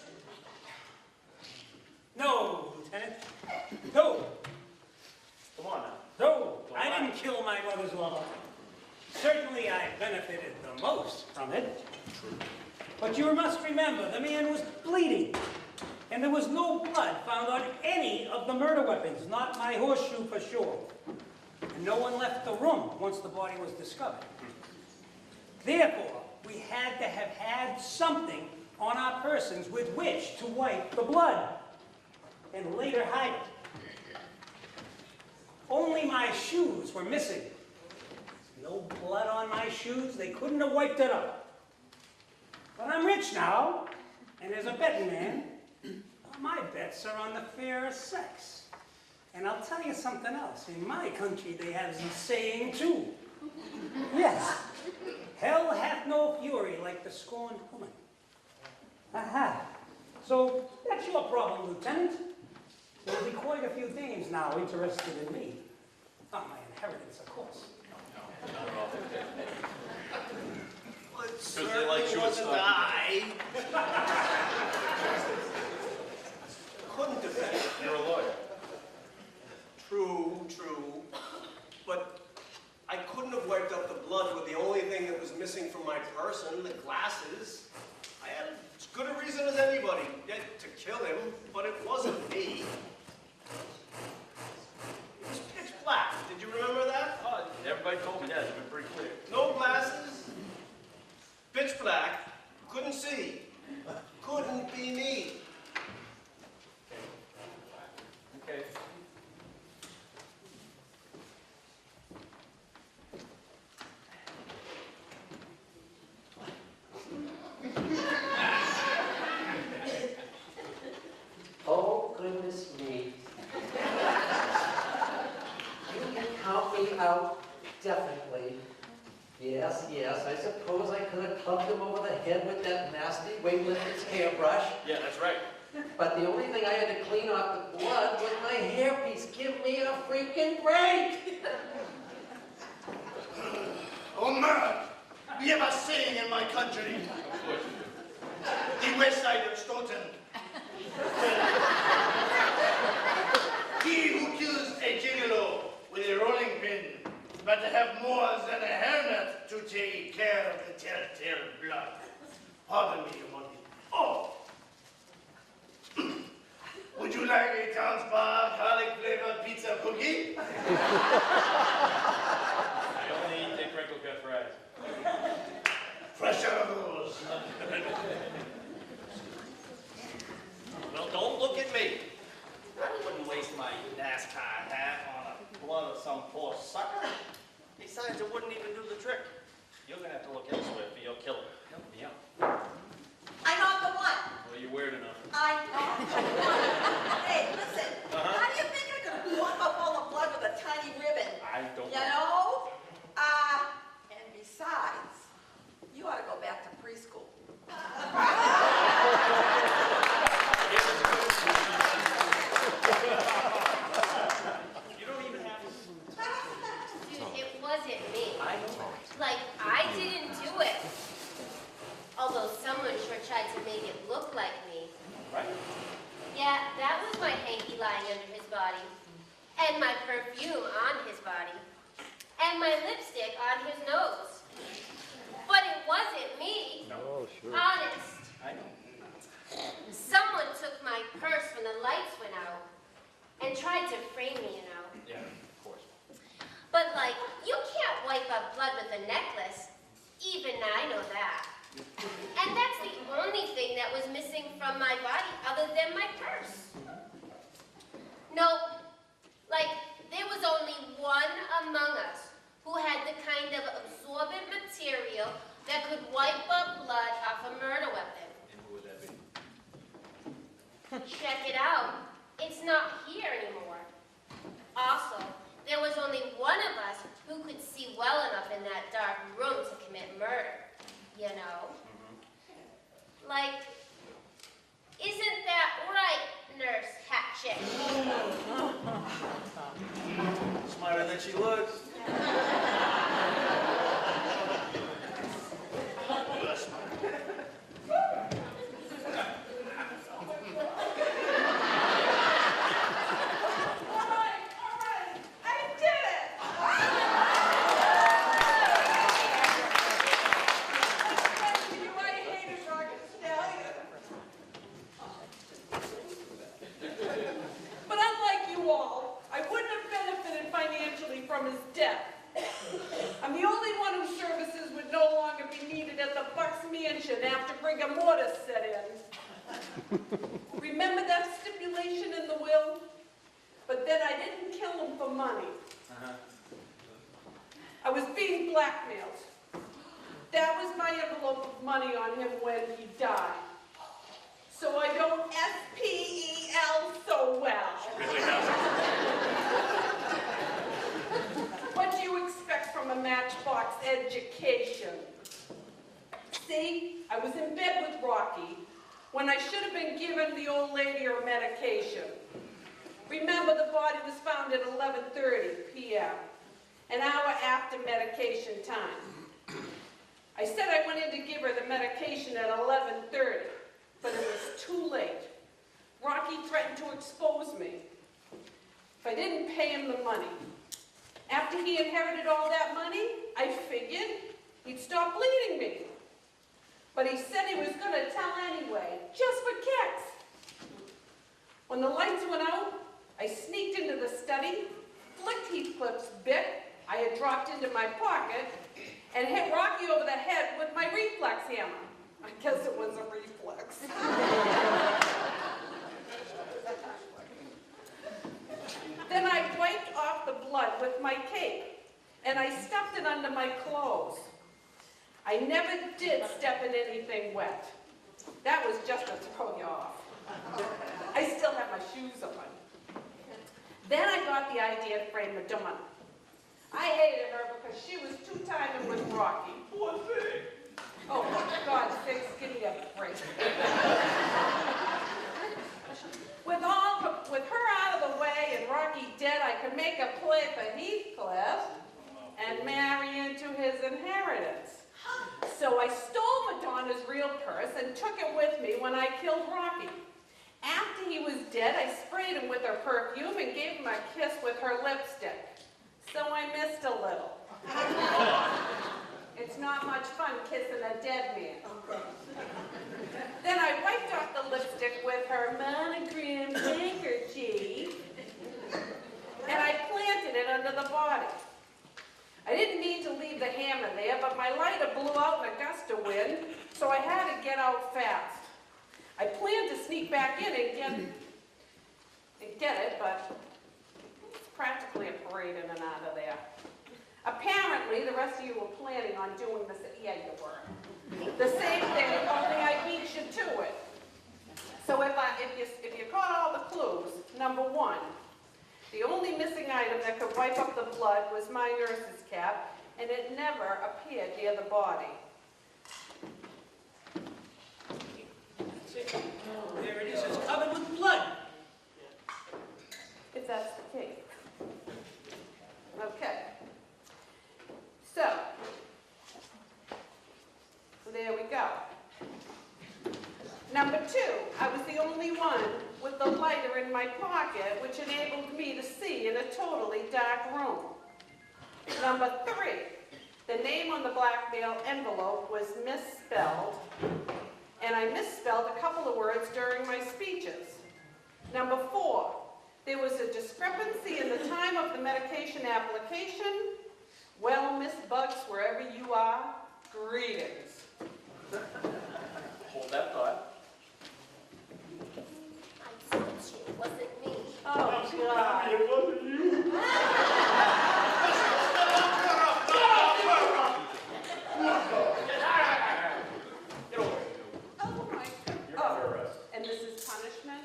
No, Lieutenant. No.
Come on now.
No, I didn't kill my mother's lover. Certainly I benefited the most from it. But you must remember, the man was bleeding. And there was no blood found on any of the murder weapons, not my horseshoe for sure. And no one left the room once the body was discovered. Therefore, we had to have had something on our persons with which to wipe the blood and later hide it. Only my shoes were missing. No blood on my shoes, they couldn't have wiped it up. But I'm rich now, and as a betting man, my bets are on the fairer sex. And I'll tell you something else. In my country, they have the saying, too. Yes. Hell hath no fury like the scorned woman. Aha. So, that's your problem, Lieutenant. There'll be quite a few dames now interested in me. Not my inheritance, of course.
Well, it
Because they like
certainly
short
wasn't
stockings.
I. Couldn't have been.
You're a lawyer.
True. But I couldn't have wiped up the blood with the only thing that was missing from my person, the glasses. I had as good a reason as anybody to kill him, but it wasn't me. It was pitch black. Did you remember that?
Oh, everybody told me that. You've been pretty clear.
No glasses, pitch black, couldn't see. Couldn't be me.
Okay.
Oh, goodness me. You can count me out, definitely. Yes, I suppose I could have clubbed him over the head with that nasty weightlifter's hairbrush.
Yeah, that's right.
But the only thing I had to clean off the blood was my hairpiece. Give me a freaking break!
Oh, man, we have a saying in my country. The west side of Stoughton. He who kills a gigolo with a
Yeah, that was my hanky lying under his body, and my perfume on his body, and my lipstick on his nose. But it wasn't me.
No, sure.
Honest.
I know.
Someone took my purse when the lights went out and tried to frame me, you know.
Yeah, of course.
But like, you can't wipe up blood with a necklace. Even I know that. And that's the only thing that was missing from my body other than my purse. No, like, there was only one among us who had the kind of absorbent material that could wipe up blood off a murder weapon.
And who would that be?
Check it out. It's not here anymore. Also, there was only one of us who could see well enough in that dark room to commit murder. You know? Like, isn't that right, Nurse Hatchet?
Smarter than she looks.
Remember that stipulation in the will? But then I didn't kill him for money. I was being blackmailed. That was my envelope of money on him when he died. So I don't S-P-E-L so well.
She really doesn't.
What do you expect from a matchbox education? See, I was in bed with Rocky when I should have been giving the old lady her medication. Remember, the body was found at 11:30 p.m., an hour after medication time. I said I went in to give her the medication at 11:30, but it was too late. Rocky threatened to expose me if I didn't pay him the money. After he inherited all that money, I figured he'd stop bleeding me. But he said he was going to tell anyway, just for kicks. When the lights went out, I sneaked into the study, flicked Heathcliff's bit I had dropped into my pocket, and hit Rocky over the head with my reflex hammer. I guess it was a reflex. Then I wiped off the blood with my cape, and I stuffed it under my clothes. I never did step in anything wet. That was just to throw you off. I still have my shoes on. Then I got the idea to frame Madonna. I hated her because she was too timing with Rocky. Poor thing. Oh, for God's sake, give me a break. With her out of the way and Rocky dead, I could make a play for Heathcliff and marry into his inheritance. So I stole Madonna's real purse and took it with me when I killed Rocky. After he was dead, I sprayed him with her perfume and gave him a kiss with her lipstick. So I missed a little. It's not much fun kissing a dead man. Then I wiped off the lipstick with her monogrammed handkerchief, and I planted it under the body. I didn't mean to leave the hammer there, but my lighter blew out in a gust of wind, so I had to get out fast. I planned to sneak back in and get it, but it's practically a parade in and out of there. Apparently, the rest of you were planning on doing this. Yeah, you were. The same thing, only I beat you to it. So if you caught all the clues, number one, the only missing item that could wipe up the blood was my nurse's cap, and it never appeared near the body.
There it is, it's covered with blood.
If that's the case. Okay. So there we go. Number two, I was the only one with with the lighter in my pocket, which enabled me to see in a totally dark room. Number 3, the name on the blackmail envelope was misspelled, and I misspelled a couple of words during my speeches. Number 4, there was a discrepancy in the time of the medication application. Well, Miss Bugs, wherever you are, greetings.
Hold that thought.
I told you it wasn't me.
Oh, God.
It wasn't you.
Get over here.
Oh, my God.
You're under arrest.
And this is punishment?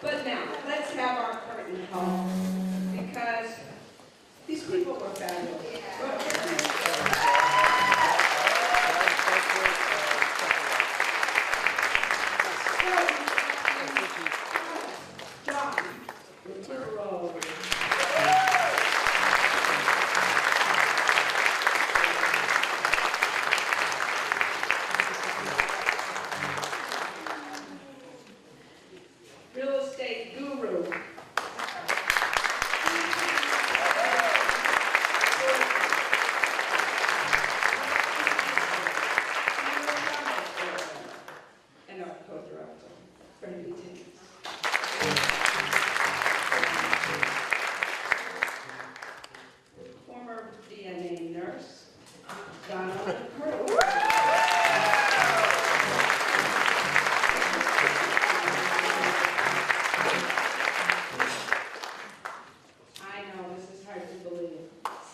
But now, let's have our curtain call, because these people were fabulous. John, to the road. Real estate guru. And our co-director, Freddie Timmons. Former DNA nurse, Donna Curtis. I know, this is hard to believe.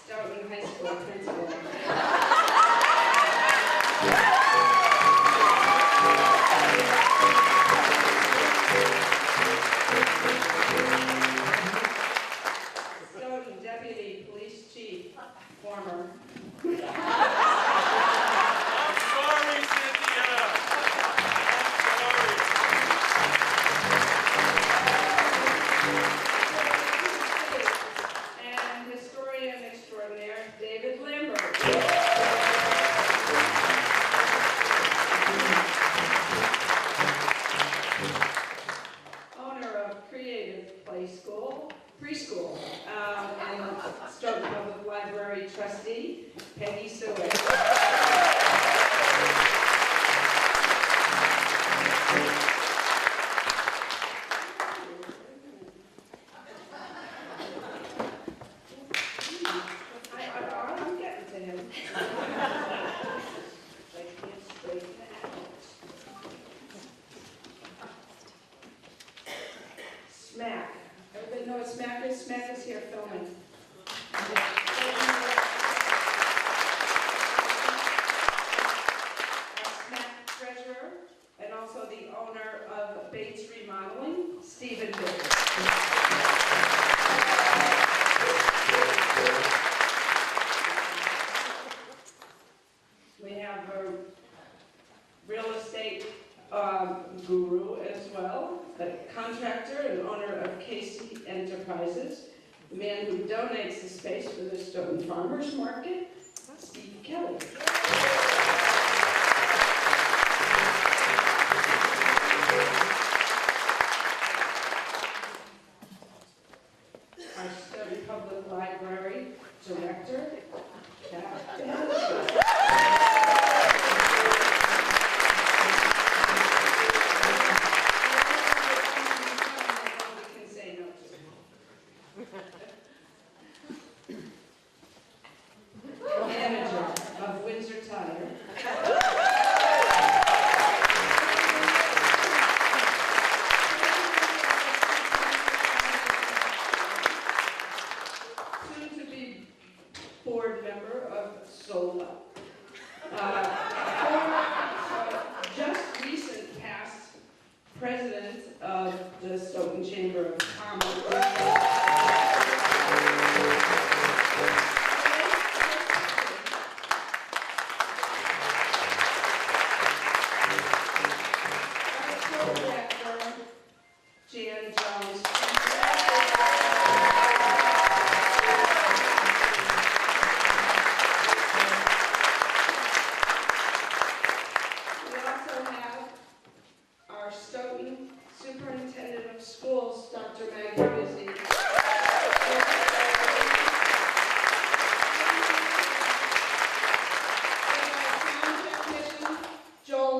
Stoughton High School principal. Stoughton Deputy Police Chief, former.
I'm sorry, Cynthia.
And historian extraordinaire, David Lambert. Owner of Creative Preschool, and Stoughton Public Library trustee, Peggy Seward. I'm getting to him. I can't straighten it out. Smack. Everybody know what Smack is? Smack is here filming. Our Smack treasurer, and also the owner of Bates Remodeling, Stephen Bates. We have a real estate guru as well, a contractor and owner of Casey Enterprises, the man who donates the space for the Stoughton Farmers Market, Steve Kelly. Our Stoughton Public Library director, Jack Daniels. We can say no to. Manager of Windsor Tire. Soon to be board member of SOLA. Just recent past president of the Stoughton Chamber of Commerce.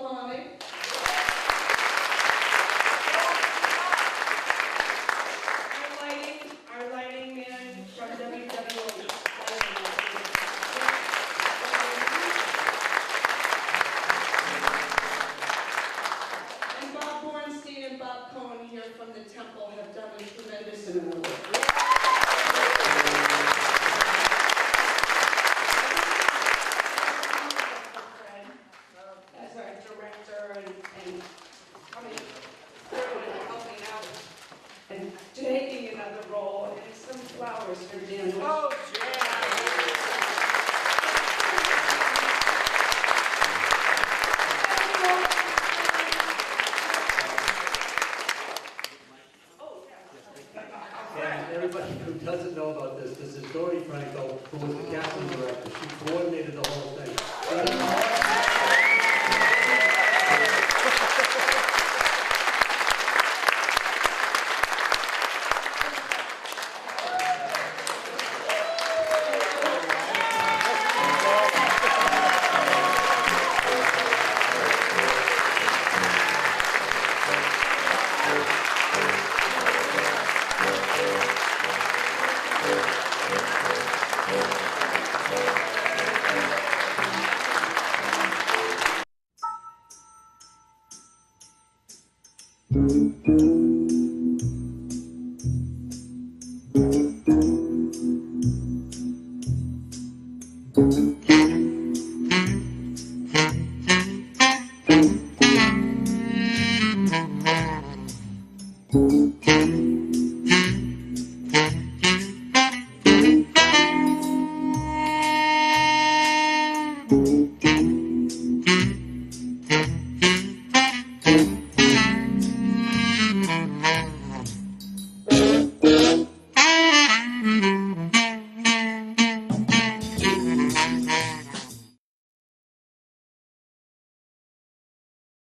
Maloney. Our lighting man from WWE. And Bob Bornstein and Bob Cohen here from the temple have done a tremendous amount of work. As our director and coming through and helping out and taking another role, and some flowers for Dan.
Oh,
And everybody who doesn't know about this is Dory Franco, who was the casting director. She coordinated the whole thing.
Thank you.